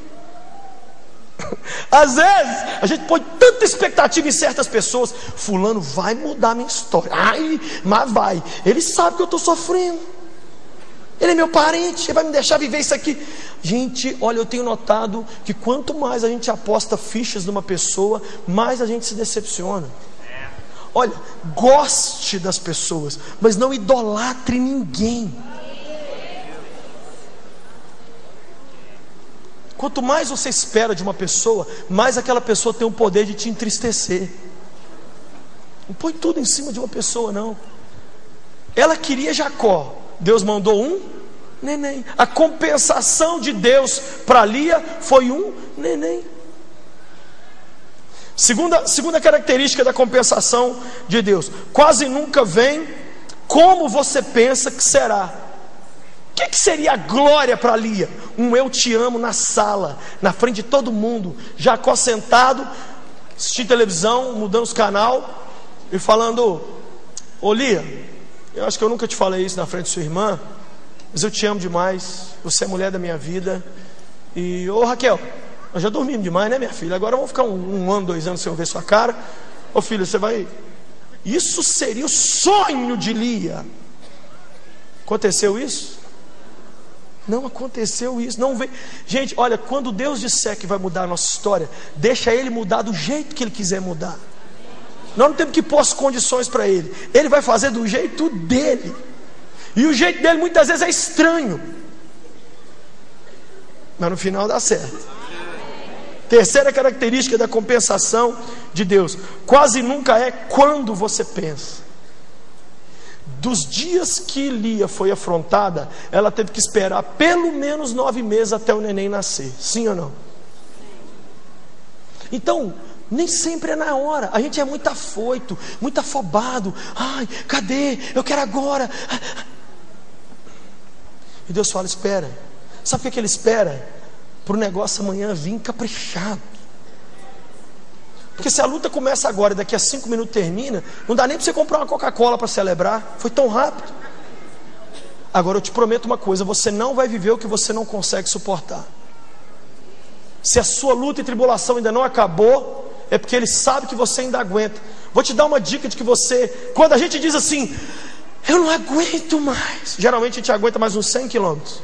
Às vezes a gente põe tanta expectativa em certas pessoas: fulano vai mudar minha história. Ai, mas vai, ele sabe que eu estou sofrendo, ele é meu parente, ele vai me deixar viver isso aqui. Gente, olha, eu tenho notado que quanto mais a gente aposta fichas numa pessoa, mais a gente se decepciona. Olha, goste das pessoas, mas não idolatre ninguém. Quanto mais você espera de uma pessoa, mais aquela pessoa tem o poder de te entristecer. Não põe tudo em cima de uma pessoa, não. Ela queria Jacó, Deus mandou um neném. A compensação de Deus para Lia foi um neném. Segunda característica da compensação de Deus: quase nunca vem como você pensa que será. O que seria a glória para Lia? Um eu te amo na sala, na frente de todo mundo, Jacó sentado, assistindo televisão, mudando os canal e falando: ô Lia, eu acho que eu nunca te falei isso na frente de sua irmã, mas eu te amo demais, você é a mulher da minha vida. E ô Raquel, nós já dormimos demais, né minha filha? Agora vamos ficar um ano, 2 anos sem eu ver sua cara. Ô filho, você vai... Isso seria o sonho de Lia. Aconteceu isso? Não aconteceu isso, não veio. Gente, olha, quando Deus disser que vai mudar a nossa história, deixa Ele mudar do jeito que Ele quiser mudar. Nós não temos que pôr as condições para Ele. Ele vai fazer do jeito dele. E o jeito dele muitas vezes é estranho, mas no final dá certo. Terceira característica da compensação de Deus: quase nunca é quando você pensa. Dos dias que Lia foi afrontada, ela teve que esperar pelo menos 9 meses até o neném nascer. Sim ou não? Então, nem sempre é na hora. A gente é muito afoito, muito afobado. Ai, cadê? Eu quero agora. E Deus fala: espera. Sabe por que Ele espera? Para o negócio amanhã vir caprichado. Porque se a luta começa agora e daqui a 5 minutos termina, não dá nem para você comprar uma Coca-Cola para celebrar. Foi tão rápido. Agora eu te prometo uma coisa: você não vai viver o que você não consegue suportar. Se a sua luta e tribulação ainda não acabou, é porque Ele sabe que você ainda aguenta. Vou te dar uma dica de que você, quando a gente diz assim, eu não aguento mais, geralmente a gente aguenta mais uns 100 quilômetros.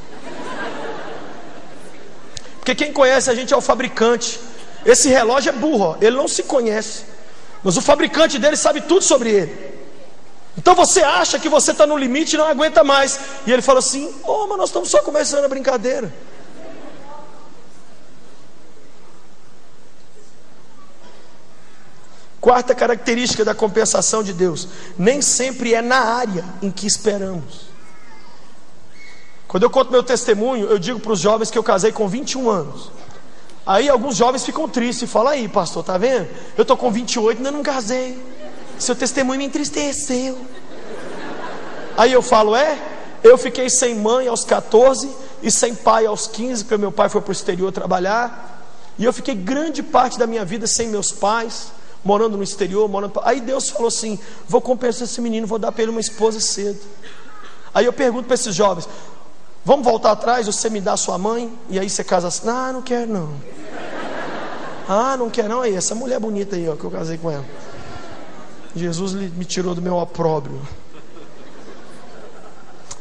Porque quem conhece a gente é o fabricante. Esse relógio é burro, ó. Ele não se conhece, mas o fabricante dele sabe tudo sobre ele. Então você acha que você está no limite e não aguenta mais. E ele fala assim, mas nós estamos só começando a brincadeira. Quarta característica da compensação de Deus: nem sempre é na área em que esperamos. Quando eu conto meu testemunho, eu digo para os jovens que eu casei com 21 anos. Aí alguns jovens ficam tristes e falam, aí pastor, tá vendo? Eu estou com 28 e ainda não casei. Seu testemunho me entristeceu. Aí eu falo, eu fiquei sem mãe aos 14 e sem pai aos 15, porque meu pai foi para o exterior trabalhar. E eu fiquei grande parte da minha vida sem meus pais, morando no exterior, Aí Deus falou assim, vou compensar esse menino, vou dar para ele uma esposa cedo. Aí eu pergunto para esses jovens, vamos voltar atrás, você me dá a sua mãe, e aí você casa assim, não quero não. Não quer não, aí essa mulher bonita aí, ó, que eu casei com ela. Jesus me tirou do meu opróbrio.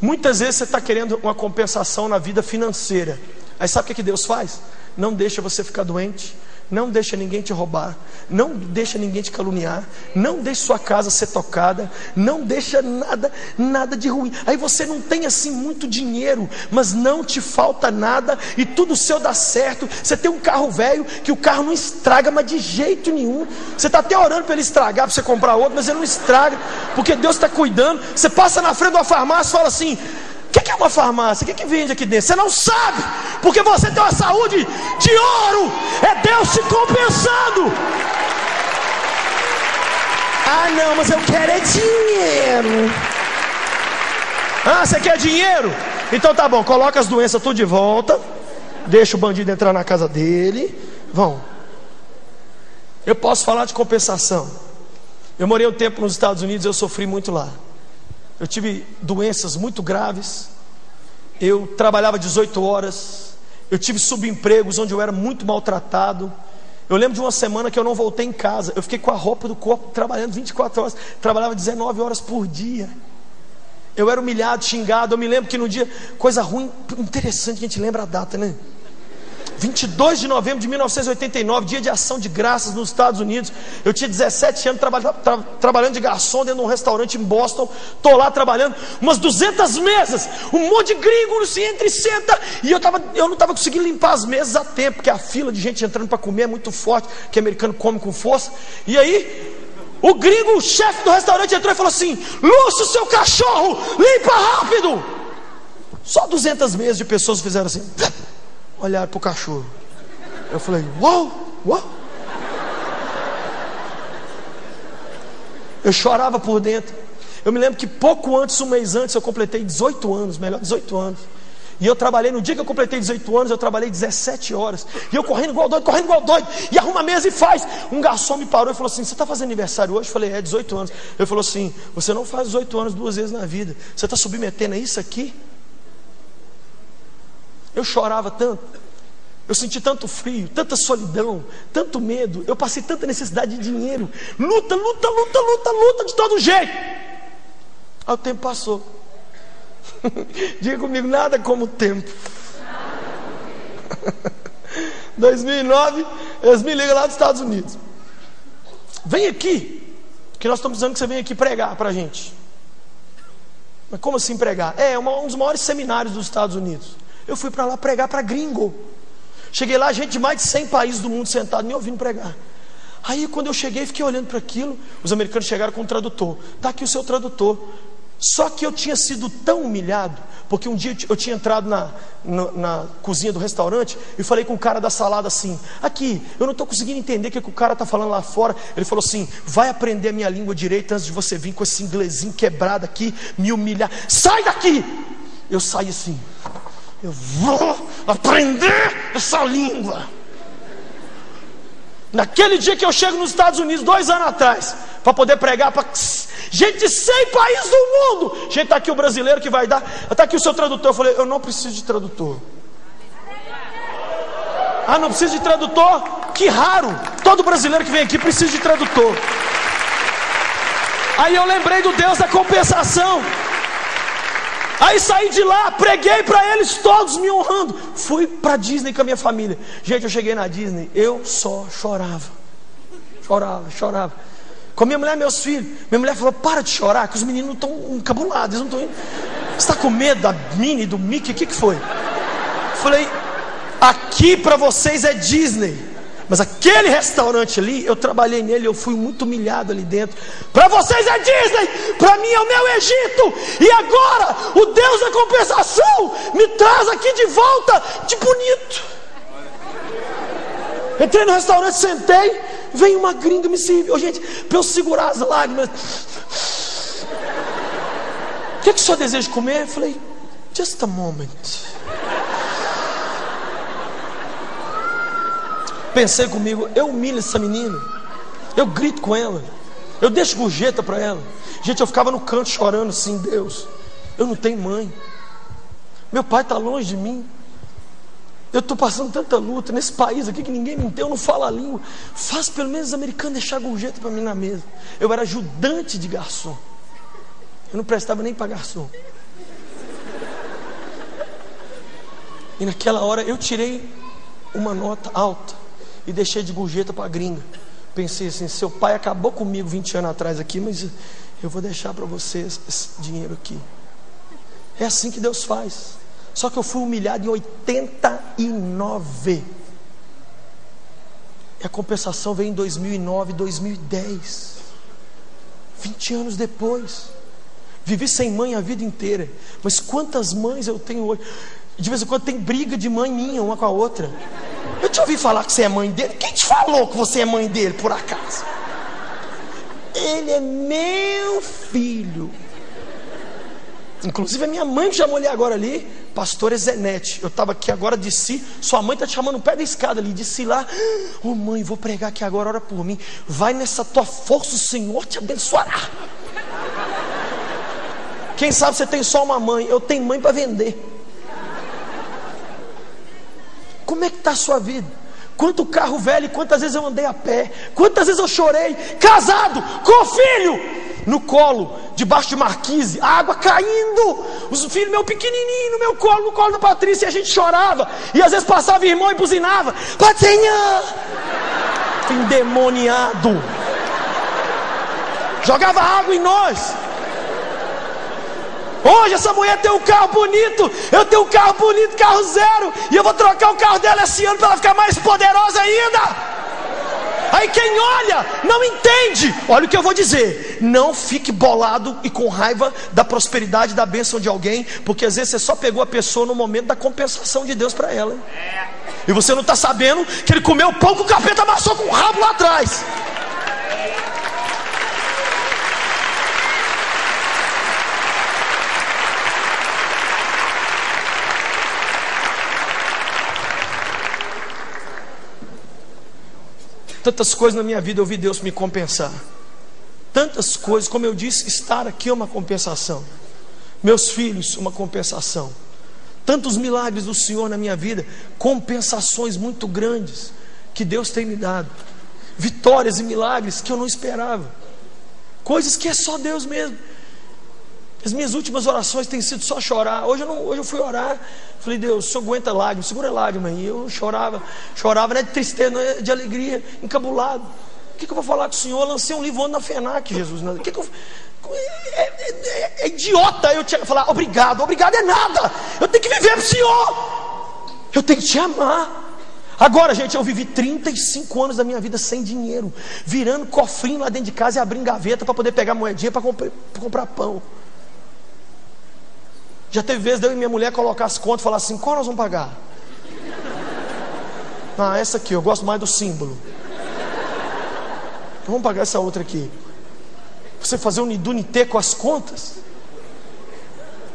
Muitas vezes você está querendo uma compensação na vida financeira. Aí sabe o que Deus faz? Não deixa você ficar doente, não deixa ninguém te roubar, não deixa ninguém te caluniar, não deixa sua casa ser tocada, não deixa nada de ruim. Aí você não tem assim muito dinheiro, mas não te falta nada e tudo seu dá certo. Você tem um carro velho que o carro não estraga, mas de jeito nenhum. Você está até orando para ele estragar, para você comprar outro, mas ele não estraga, porque Deus está cuidando. Você passa na frente de uma farmácia e fala assim, o que é uma farmácia? O que vende aqui dentro? Você não sabe, porque você tem uma saúde de ouro. É Deus te compensando. Não, mas eu quero é dinheiro. Você quer dinheiro? Então tá bom, coloca as doenças tudo de volta, deixa o bandido entrar na casa dele. Eu posso falar de compensação. Eu morei um tempo nos Estados Unidos, eu sofri muito lá. Eu tive doenças muito graves. Eu trabalhava 18 horas. Eu tive subempregos onde eu era muito maltratado. Eu lembro de uma semana que eu não voltei em casa. Eu fiquei com a roupa do corpo trabalhando 24 horas. Trabalhava 19 horas por dia. Eu era humilhado, xingado. Eu me lembro que no dia, coisa ruim, interessante que a gente lembra a data, né? 22 de novembro de 1989, dia de ação de graças nos Estados Unidos. Eu tinha 17 anos, trabalhando de garçom dentro de um restaurante em Boston. Estou lá trabalhando, umas 200 mesas, um monte de gringo se entra e senta. E eu não estava conseguindo limpar as mesas a tempo, porque a fila de gente entrando para comer é muito forte, que americano come com força. E aí o gringo, o chefe do restaurante, entrou e falou assim, Lúcio, seu cachorro, limpa rápido. Só 200 mesas de pessoas fizeram assim, olharam para o cachorro. Eu falei, uau. Eu chorava por dentro. Eu me lembro que pouco antes, um mês antes, eu completei 18 anos, 18 anos. E eu trabalhei, no dia que eu completei 18 anos, eu trabalhei 17 horas. E eu correndo igual doido. E arruma a mesa e faz. Um garçom me parou e falou assim, você está fazendo aniversário hoje? Eu falei, 18 anos. Ele falou assim, você não faz 18 anos 2 vezes na vida. Você está submetendo a isso aqui? Eu chorava tanto, eu senti tanto frio, tanta solidão, tanto medo, eu passei tanta necessidade de dinheiro, luta de todo jeito. Aí o tempo passou. Diga comigo, nada como o tempo. 2009, eles me ligam lá dos Estados Unidos. Vem aqui, que nós estamos precisando que você venha aqui pregar para a gente. Mas como assim pregar? Um dos maiores seminários dos Estados Unidos. Eu fui para lá pregar para gringo. Cheguei lá, gente de mais de 100 países do mundo sentado, me ouvindo pregar. Aí quando eu cheguei, fiquei olhando para aquilo. Os americanos chegaram com um tradutor. Está aqui o seu tradutor. Só que eu tinha sido tão humilhado, porque um dia eu tinha entrado na cozinha do restaurante e falei com o cara da salada assim, aqui, eu não estou conseguindo entender o que o cara está falando lá fora. Ele falou assim, vai aprender a minha língua direita antes de você vir com esse inglesinho quebrado aqui, me humilhar. Sai daqui! Eu saí assim, eu vou aprender essa língua. Naquele dia que eu chego nos Estados Unidos, 2 anos atrás, para poder pregar para gente de 100 países do mundo. Gente, está aqui o brasileiro que vai dar, está aqui o seu tradutor. Eu falei, eu não preciso de tradutor. Ah, não precisa de tradutor? Que raro. Todo brasileiro que vem aqui precisa de tradutor. Aí eu lembrei do Deus da compensação. Aí saí de lá, preguei para eles todos me honrando. Fui para Disney com a minha família. Gente, eu cheguei na Disney, eu só chorava. Chorava. Com a minha mulher e meus filhos. Minha mulher falou, para de chorar, que os meninos estão encabulados, eles não estão indo. Você está com medo da Minnie, do Mickey? O que foi? Falei, aqui para vocês é Disney. Mas aquele restaurante ali, eu trabalhei nele, eu fui muito humilhado ali dentro. Para vocês é Disney, para mim é o meu Egito. E agora, o Deus da compensação me traz aqui de volta de bonito. Entrei no restaurante, sentei, veio uma gringa me serviu. Gente, para eu segurar as lágrimas. O que o senhor deseja comer? Eu falei, just a moment. Pensei comigo, eu humilho essa menina, eu grito com ela, eu deixo gorjeta para ela. Gente, eu ficava no canto chorando assim, Deus, eu não tenho mãe, meu pai está longe de mim, eu estou passando tanta luta nesse país aqui que ninguém me entende, eu não falo a língua. Faz pelo menos os americanos deixar gorjeta para mim na mesa. Eu era ajudante de garçom, eu não prestava nem para garçom. E naquela hora eu tirei uma nota alta e deixei de gorjeta para a gringa. Pensei assim, seu pai acabou comigo 20 anos atrás aqui, mas eu vou deixar para vocês esse dinheiro aqui. É assim que Deus faz. Só que eu fui humilhado em 89. E a compensação veio em 2009, 2010. 20 anos depois. Vivi sem mãe a vida inteira. Mas quantas mães eu tenho hoje? De vez em quando tem briga de mãe minha, uma com a outra. Eu te ouvi falar que você é mãe dele. Quem te falou que você é mãe dele, por acaso? Ele é meu filho. Inclusive a minha mãe me chamou ali agora ali, pastora Zenete. Eu estava aqui agora, desci. Sua mãe está te chamando no pé da escada ali. Desci lá. Ô mãe, vou pregar aqui agora, ora por mim. Vai nessa tua força, o Senhor te abençoará. Quem sabe você tem só uma mãe. Eu tenho mãe para vender. Como é que está a sua vida? Quanto carro velho, quantas vezes eu andei a pé, quantas vezes eu chorei, casado, com filho, no colo, debaixo de marquise, água caindo, os filhos meu pequenininho no meu colo, no colo da Patrícia, e a gente chorava, e às vezes passava o irmão e buzinava, Patinha, endemoniado, jogava água em nós. Hoje essa mulher tem um carro bonito, eu tenho um carro bonito, carro zero, e eu vou trocar o carro dela esse ano para ela ficar mais poderosa ainda. Aí quem olha não entende. Olha o que eu vou dizer, não fique bolado e com raiva da prosperidade, da bênção de alguém, porque às vezes você só pegou a pessoa no momento da compensação de Deus para ela, hein? E você não está sabendo que ele comeu o pão que o capeta amassou com o rabo lá atrás. Tantas coisas na minha vida eu vi Deus me compensar. Tantas coisas, como eu disse, estar aqui é uma compensação. Meus filhos, uma compensação. Tantos milagres do Senhor na minha vida, compensações muito grandes que Deus tem me dado. Vitórias e milagres que eu não esperava. Coisas que é só Deus mesmo. As minhas últimas orações têm sido só chorar. Hoje eu fui orar, falei, Deus, o Senhor aguenta lágrimas, segura a lágrima aí. Eu chorava, não é de tristeza, não é de alegria, encabulado. O que eu vou falar com o Senhor? Eu lancei um livro ontem na FENAC, Jesus. É idiota eu te falar obrigado é nada. Eu tenho que viver para o Senhor, eu tenho que te amar. Agora, gente, eu vivi 35 anos da minha vida sem dinheiro, virando cofrinho lá dentro de casa e abrindo gaveta para poder pegar moedinha para comprar pão. Já teve vezes de eu e minha mulher colocar as contas e falar assim, qual nós vamos pagar? Ah, essa aqui, eu gosto mais do símbolo. Vamos pagar essa outra aqui. Você fazer um nidunité com as contas.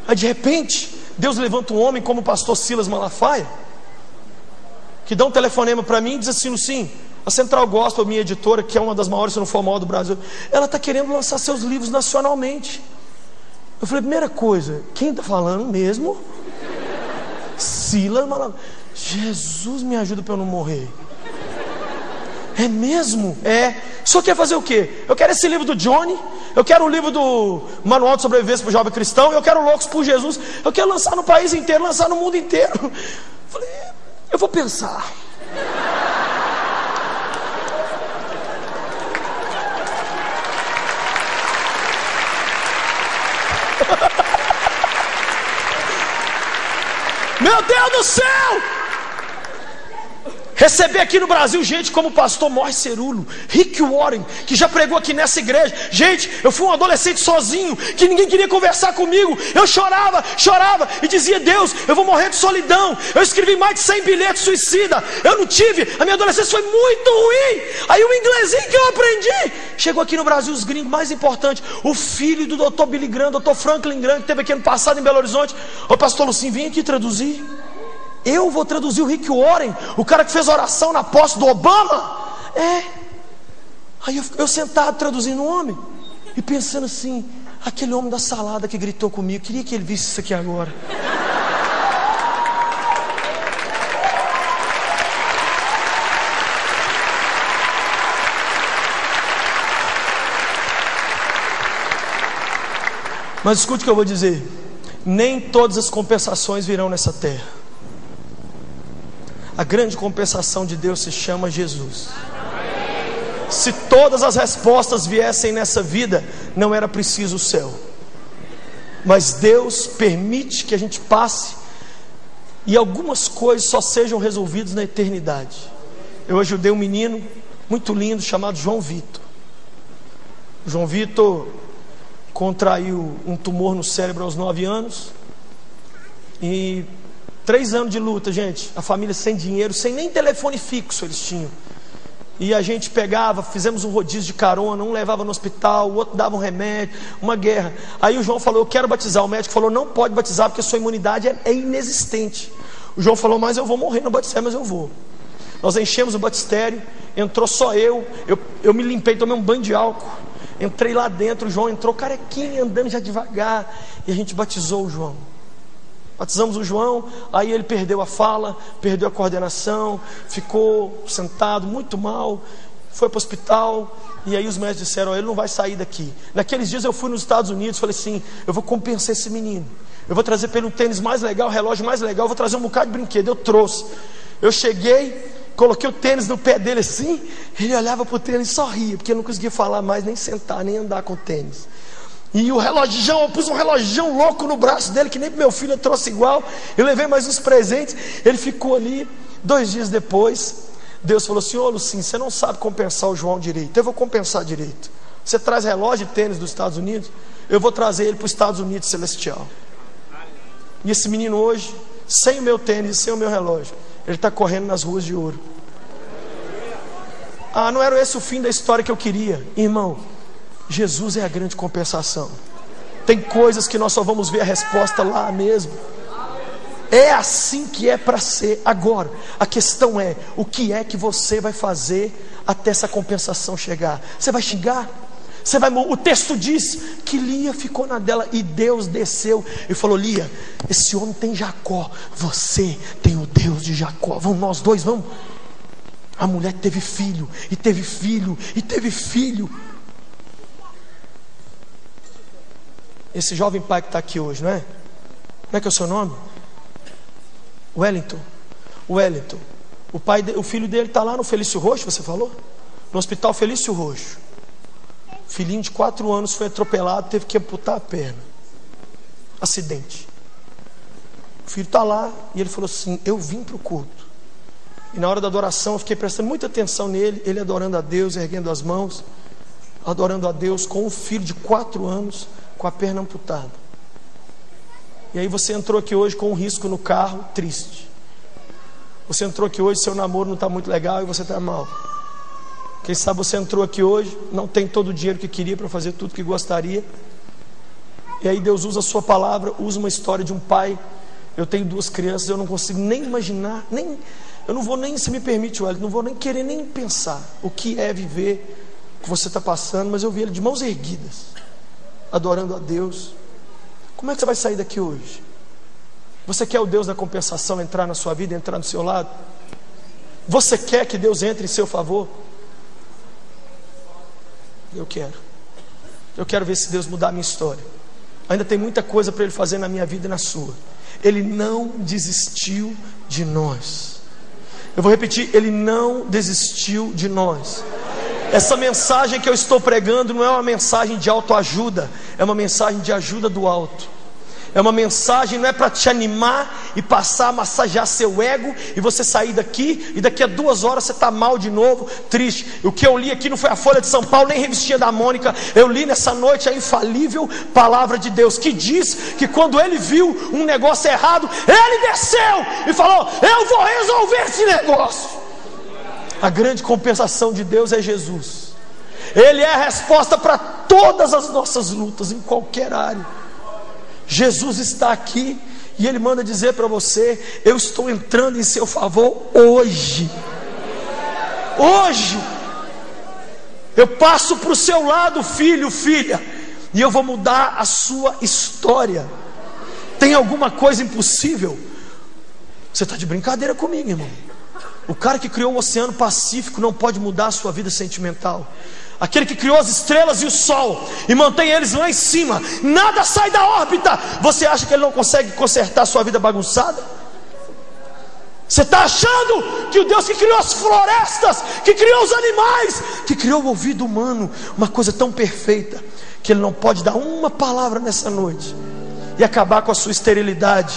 Aí de repente Deus levanta um homem como o pastor Silas Malafaia, que dá um telefonema para mim e diz assim, Lucinho, A Central Gospel, minha editora, que é uma das maiores, se não for a maior do Brasil, ela está querendo lançar seus livros nacionalmente. Eu falei, primeira coisa, quem está falando mesmo? Silas Malafaia. Jesus me ajuda para eu não morrer. É mesmo? É. Só quer fazer o quê? Eu quero esse livro do Johnny, eu quero o livro do Manual de Sobrevivência para o Jovem Cristão, eu quero Loucos por Jesus, eu quero lançar no país inteiro, lançar no mundo inteiro. Falei, eu vou pensar. Meu Deus do céu! Receber aqui no Brasil gente como o pastor Morris Cerulo, Rick Warren, que já pregou aqui nessa igreja. Gente, eu fui um adolescente sozinho, que ninguém queria conversar comigo. Eu chorava e dizia, Deus, eu vou morrer de solidão. Eu escrevi mais de 100 bilhetes suicida. Eu não tive, a minha adolescência foi muito ruim. Aí o inglesinho que eu aprendi, chegou aqui no Brasil os gringos mais importantes, o filho do Dr. Billy Graham, Dr. Franklin Graham, que teve aqui ano passado em Belo Horizonte. Ô pastor Lucinho, vem aqui traduzir. Eu vou traduzir o Rick Warren, o cara que fez oração na posse do Obama. Aí eu sentado traduzindo o homem e pensando assim, aquele homem da salada que gritou comigo, queria que ele visse isso aqui agora. Mas escute o que eu vou dizer. Nem todas as compensações virão nessa terra. A grande compensação de Deus se chama Jesus. Se todas as respostas viessem nessa vida, não era preciso o céu. Mas Deus permite que a gente passe e algumas coisas só sejam resolvidas na eternidade. Eu ajudei um menino muito lindo chamado João Vitor. João Vitor contraiu um tumor no cérebro aos 9 anos. E 3 anos de luta, gente. A família sem dinheiro, sem nem telefone fixo eles tinham. E a gente pegava, fizemos um rodízio de carona. Um levava no hospital, o outro dava um remédio. Uma guerra. Aí o João falou, eu quero batizar. O médico falou, não pode batizar porque sua imunidade é inexistente. O João falou, mas eu vou morrer no batistério, mas eu vou. Nós enchemos o batistério. Entrou só eu me limpei, tomei um banho de álcool. Entrei lá dentro, o João entrou carequinha, andando já devagar. E a gente batizou o João. Batizamos o João, aí ele perdeu a fala, perdeu a coordenação, ficou sentado muito mal, foi para o hospital, e aí os médicos disseram, ele não vai sair daqui. Naqueles dias eu fui nos Estados Unidos, falei assim, eu vou compensar esse menino, eu vou trazer para ele um tênis mais legal, um relógio mais legal, eu vou trazer um bocado de brinquedo. Eu trouxe, eu cheguei, coloquei o tênis no pé dele assim, ele olhava para o tênis e sorria, porque eu não conseguia falar mais, nem sentar, nem andar com o tênis. E o relógio, eu pus um relógio louco no braço dele, que nem pro meu filho eu trouxe igual. Eu levei mais uns presentes. Ele ficou ali. 2 dias depois, Deus falou assim, ô Lucinho, você não sabe compensar o João direito. Eu vou compensar direito. Você traz relógio e tênis dos Estados Unidos, eu vou trazer ele para os Estados Unidos celestial. E esse menino hoje, sem o meu tênis e sem o meu relógio, ele está correndo nas ruas de ouro. Ah, não era esse o fim da história que eu queria. Irmão, Jesus é a grande compensação. Tem coisas que nós só vamos ver a resposta lá mesmo. É assim que é para ser. Agora, a questão é, o que é que você vai fazer até essa compensação chegar? Você vai xingar? O texto diz que Lia ficou na dela e Deus desceu e falou, Lia, esse homem tem Jacó, você tem o Deus de Jacó, vamos nós dois, vamos. A mulher teve filho, e teve filho, e teve filho. Esse jovem pai que está aqui hoje, não é? Como é que é o seu nome? Wellington. O filho dele está lá no Felício Roxo, você falou? No hospital Felício Roxo. Filhinho de 4 anos foi atropelado, teve que amputar a perna. Acidente. O filho está lá e ele falou assim, eu vim para o culto. E na hora da adoração eu fiquei prestando muita atenção nele, ele adorando a Deus, erguendo as mãos, adorando a Deus com um filho de 4 anos, com a perna amputada. E aí você entrou aqui hoje com um risco no carro, triste. Você entrou aqui hoje, seu namoro não está muito legal e você está mal. Quem sabe você entrou aqui hoje, não tem todo o dinheiro que queria para fazer tudo que gostaria. E aí Deus usa a sua palavra, usa uma história de um pai. Eu tenho 2 crianças, eu não consigo nem imaginar, Eu não vou nem, se me permite, Wellington, não vou nem querer nem pensar o que é viver o que você está passando, mas eu vi ele de mãos erguidas, adorando a Deus. Como é que você vai sair daqui hoje? Você quer o Deus da compensação entrar na sua vida, entrar do seu lado? Você quer que Deus entre em seu favor? Eu quero ver se Deus mudar a minha história. Ainda tem muita coisa para Ele fazer na minha vida e na sua. Ele não desistiu de nós. Eu vou repetir, Ele não desistiu de nós. Essa mensagem que eu estou pregando não é uma mensagem de autoajuda, é uma mensagem de ajuda do alto. É uma mensagem, não é para te animar e passar a massagear seu ego e você sair daqui e daqui a 2 horas você está mal de novo, triste. O que eu li aqui não foi a Folha de São Paulo, nem a revistinha da Mônica. Eu li nessa noite a infalível palavra de Deus, que diz que quando ele viu um negócio errado, ele desceu e falou: eu vou resolver esse negócio. A grande compensação de Deus é Jesus. Ele é a resposta para todas as nossas lutas, em qualquer área. Jesus está aqui e Ele manda dizer para você: eu estou entrando em seu favor hoje. Hoje eu passo para o seu lado, filho, filha, e eu vou mudar a sua história. Tem alguma coisa impossível? Você está de brincadeira comigo, irmão? O cara que criou o Oceano Pacífico não pode mudar a sua vida sentimental. Aquele que criou as estrelas e o sol e mantém eles lá em cima, nada sai da órbita. Você acha que Ele não consegue consertar a sua vida bagunçada? Você está achando que o Deus que criou as florestas, que criou os animais, que criou o ouvido humano, uma coisa tão perfeita, que Ele não pode dar uma palavra nessa noite e acabar com a sua esterilidade,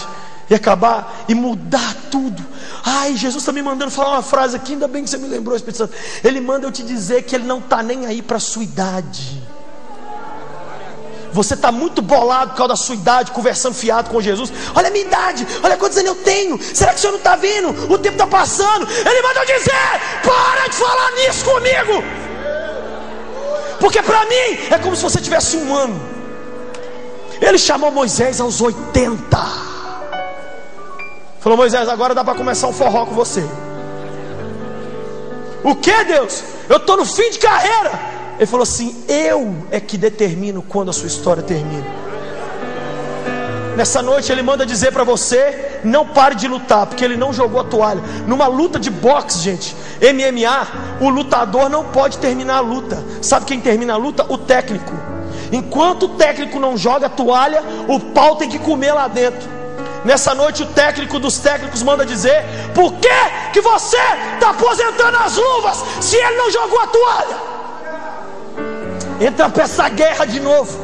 e acabar e mudar tudo? Ai, Jesus está me mandando falar uma frase aqui, ainda bem que você me lembrou, Espírito Santo. Ele manda eu te dizer que Ele não está nem aí para a sua idade. Você está muito bolado por causa da sua idade, conversando fiado com Jesus. Olha a minha idade, olha quantos anos eu tenho. Será que o senhor não está vendo? O tempo está passando. Ele manda eu dizer: para de falar nisso comigo, porque para mim é como se você tivesse 1 ano. Ele chamou Moisés aos 80. Falou: Moisés, agora dá para começar um forró com você. O que, Deus? Eu estou no fim de carreira. Ele falou assim: eu é que determino quando a sua história termina. Nessa noite Ele manda dizer para você: não pare de lutar, porque Ele não jogou a toalha. Numa luta de boxe, gente, MMA, o lutador não pode terminar a luta. Sabe quem termina a luta? O técnico. Enquanto o técnico não joga a toalha, o pau tem que comer lá dentro. Nessa noite o técnico dos técnicos manda dizer: por que você está aposentando as luvas se ele não jogou a toalha? Entra para essa guerra de novo.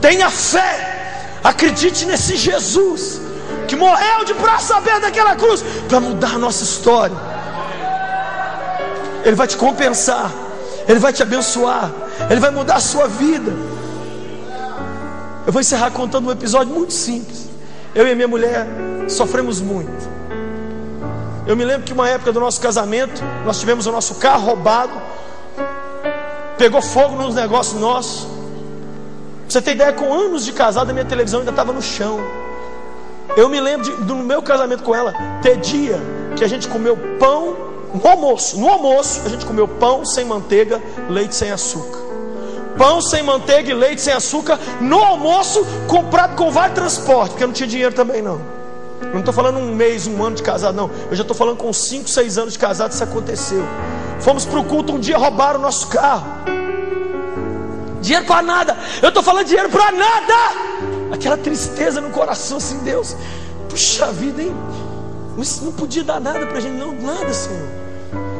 Tenha fé, acredite nesse Jesus que morreu de braço aberto naquela cruz para mudar a nossa história. Ele vai te compensar, Ele vai te abençoar, Ele vai mudar a sua vida. Eu vou encerrar contando um episódio muito simples. Eu e a minha mulher sofremos muito. Eu me lembro que uma época do nosso casamento, nós tivemos o nosso carro roubado, pegou fogo nos negócios nossos. Pra você ter ideia, com anos de casado, a minha televisão ainda estava no chão. Eu me lembro do meu casamento com ela, ter dia que a gente comeu pão no almoço a gente comeu pão sem manteiga, leite sem açúcar. Pão sem manteiga e leite sem açúcar no almoço, comprado com vale transporte, porque eu não tinha dinheiro também não. Eu não estou falando 1 mês, 1 ano de casado não. Eu já estou falando com 5, 6 anos de casado. Isso aconteceu. Fomos para o culto, um dia roubaram o nosso carro. Dinheiro para nada. Eu estou falando dinheiro para nada. Aquela tristeza no coração assim: Deus, puxa vida, hein? Isso não podia dar nada para a gente, não, nada, Senhor.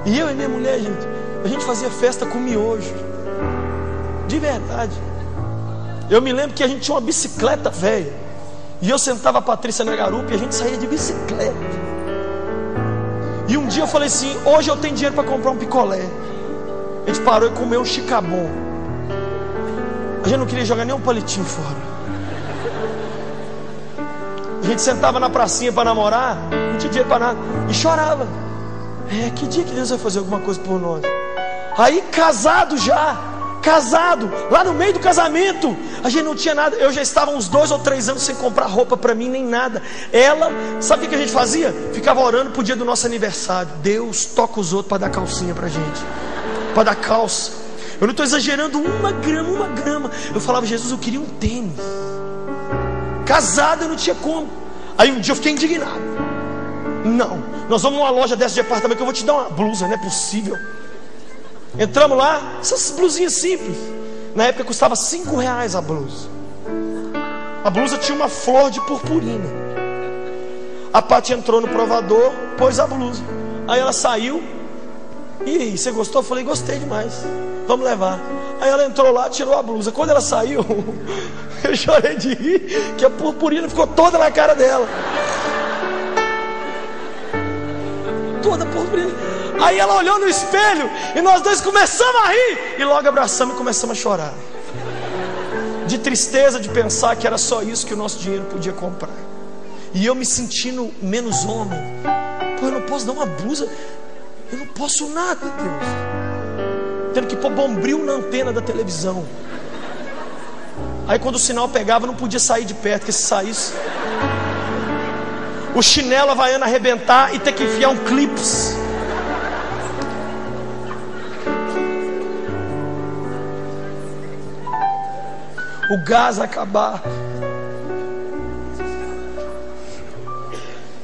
E eu e minha mulher, gente, a gente fazia festa com miojo. De verdade. Eu me lembro que a gente tinha uma bicicleta velha, e eu sentava a Patrícia na garupa e a gente saía de bicicleta. E um dia eu falei assim: hoje eu tenho dinheiro para comprar um picolé. A gente parou e comeu um chicabom. A gente não queria jogar nem um palitinho fora. A gente sentava na pracinha para namorar, não tinha dinheiro para nada, e chorava. Que dia que Deus vai fazer alguma coisa por nós? Aí casado já, casado, lá no meio do casamento, a gente não tinha nada. Eu já estava uns 2 ou 3 anos sem comprar roupa para mim, nem nada. Ela, sabe o que a gente fazia? Ficava orando pro dia do nosso aniversário. Deus toca os outros para dar calcinha pra gente, para dar calça. Eu não estou exagerando, 1 grama. Eu falava: Jesus, eu queria um tênis. Casado eu não tinha como. Aí um dia eu fiquei indignado. Não, nós vamos numa loja dessa de departamento que eu vou te dar uma blusa, não é possível. Entramos lá, essas blusinhas simples. Na época custava R$5 a blusa. A blusa tinha uma flor de purpurina. A Paty entrou no provador, pôs a blusa. Aí ela saiu. E aí, você gostou? Eu falei: gostei demais, vamos levar. Aí ela entrou lá, tirou a blusa. Quando ela saiu, eu chorei de rir, que a purpurina ficou toda na cara dela. Toda purpurina. Aí ela olhou no espelho e nós dois começamos a rir. E logo abraçamos e começamos a chorar. De tristeza de pensar que era só isso que o nosso dinheiro podia comprar. E eu me sentindo menos homem. Pô, eu não posso dar uma blusa, eu não posso nada, Deus. Tendo que pôr bombril na antena da televisão. Aí quando o sinal pegava, não podia sair de perto, porque se saísse, o chinelo havaiano arrebentar e ter que enfiar um clips. O gás acabar.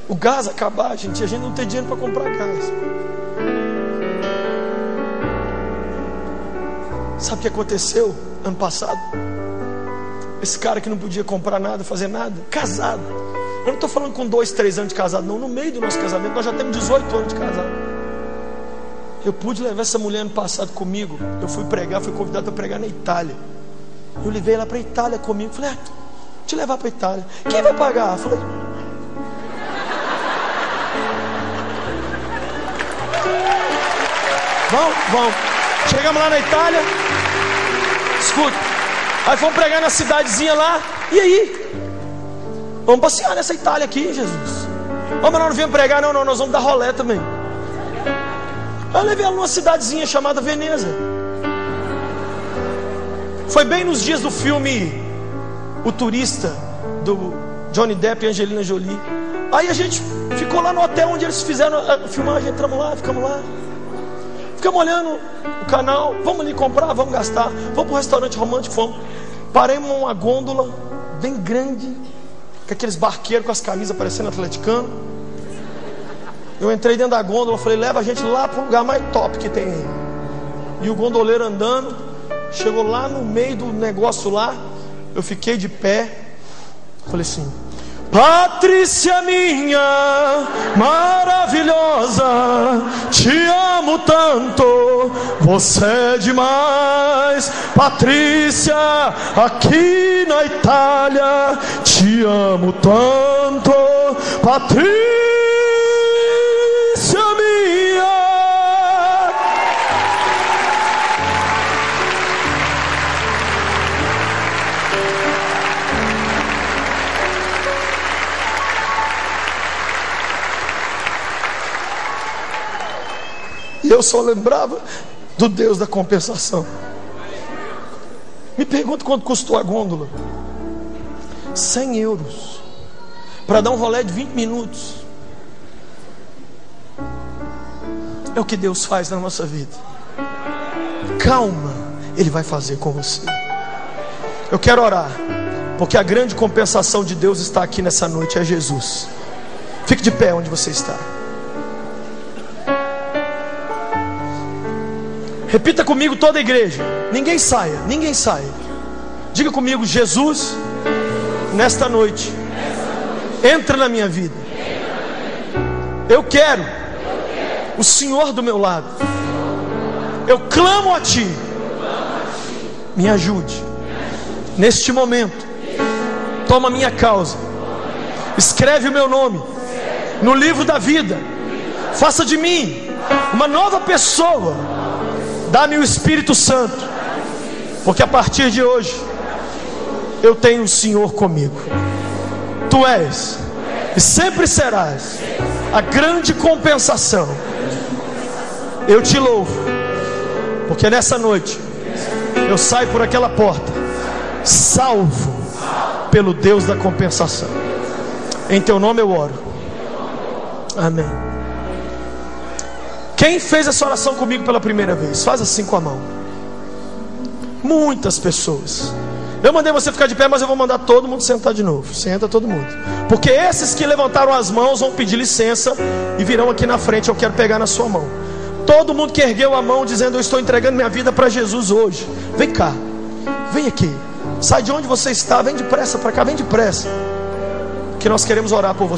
O gás acabar, gente. A gente não tem dinheiro para comprar gás. Sabe o que aconteceu ano passado? Esse cara que não podia comprar nada, fazer nada, casado. Eu não estou falando com 2, 3 anos de casado, não. No meio do nosso casamento, nós já temos 18 anos de casado. Eu pude levar essa mulher ano passado comigo. Eu fui pregar, fui convidado para pregar na Itália. Eu levei ela para a Itália comigo. Falei: te levar para a Itália. Quem vai pagar? Eu falei: vamos. Chegamos lá na Itália. Escuta. Aí fomos pregar na cidadezinha lá. E aí? Vamos passear nessa Itália aqui, Jesus. Mas nós não viemos pregar, não, nós vamos dar rolé também. Eu levei ela numa cidadezinha chamada Veneza. Foi bem nos dias do filme O Turista, do Johnny Depp e Angelina Jolie. Aí a gente ficou lá no hotel onde eles fizeram a filmagem. Entramos lá, ficamos lá. Ficamos olhando o canal. Vamos ali comprar, vamos gastar. Vamos para o restaurante romântico, fomos. Paremos uma gôndola bem grande, com aqueles barqueiros com as camisas parecendo atleticano. Eu entrei dentro da gôndola, falei: leva a gente lá para o lugar mais top que tem aí. E o gondoleiro andando, chegou lá no meio do negócio lá. Eu fiquei de pé. Falei assim: Patrícia minha maravilhosa, te amo tanto, você é demais. Patrícia, aqui na Itália, te amo tanto. Patrícia minha. E eu só lembrava do Deus da compensação. Me pergunto quanto custou a gôndola. 100 euros para dar um rolê de 20 minutos. É o que Deus faz na nossa vida. Calma, Ele vai fazer com você. Eu quero orar, porque a grande compensação de Deus está aqui nessa noite, é Jesus. Fique de pé onde você está. Repita comigo, toda a igreja. Ninguém saia, ninguém saia. Diga comigo: Jesus, nesta noite, entra na minha vida. Eu quero o Senhor do meu lado. Eu clamo a Ti. Me ajude neste momento. Toma minha causa. Escreve o meu nome no livro da vida. Faça de mim uma nova pessoa. Dá-me o Espírito Santo, porque a partir de hoje eu tenho o Senhor comigo. Tu és e sempre serás a grande compensação. Eu te louvo, porque nessa noite eu saio por aquela porta, salvo pelo Deus da compensação. Em teu nome eu oro. Amém. Quem fez essa oração comigo pela primeira vez? Faz assim com a mão. Muitas pessoas. Eu mandei você ficar de pé, mas eu vou mandar todo mundo sentar de novo. Senta todo mundo. Porque esses que levantaram as mãos vão pedir licença e virão aqui na frente. Eu quero pegar na sua mão. Todo mundo que ergueu a mão dizendo: eu estou entregando minha vida para Jesus hoje. Vem cá, vem aqui. Sai de onde você está, vem depressa para cá, vem depressa, que nós queremos orar por você.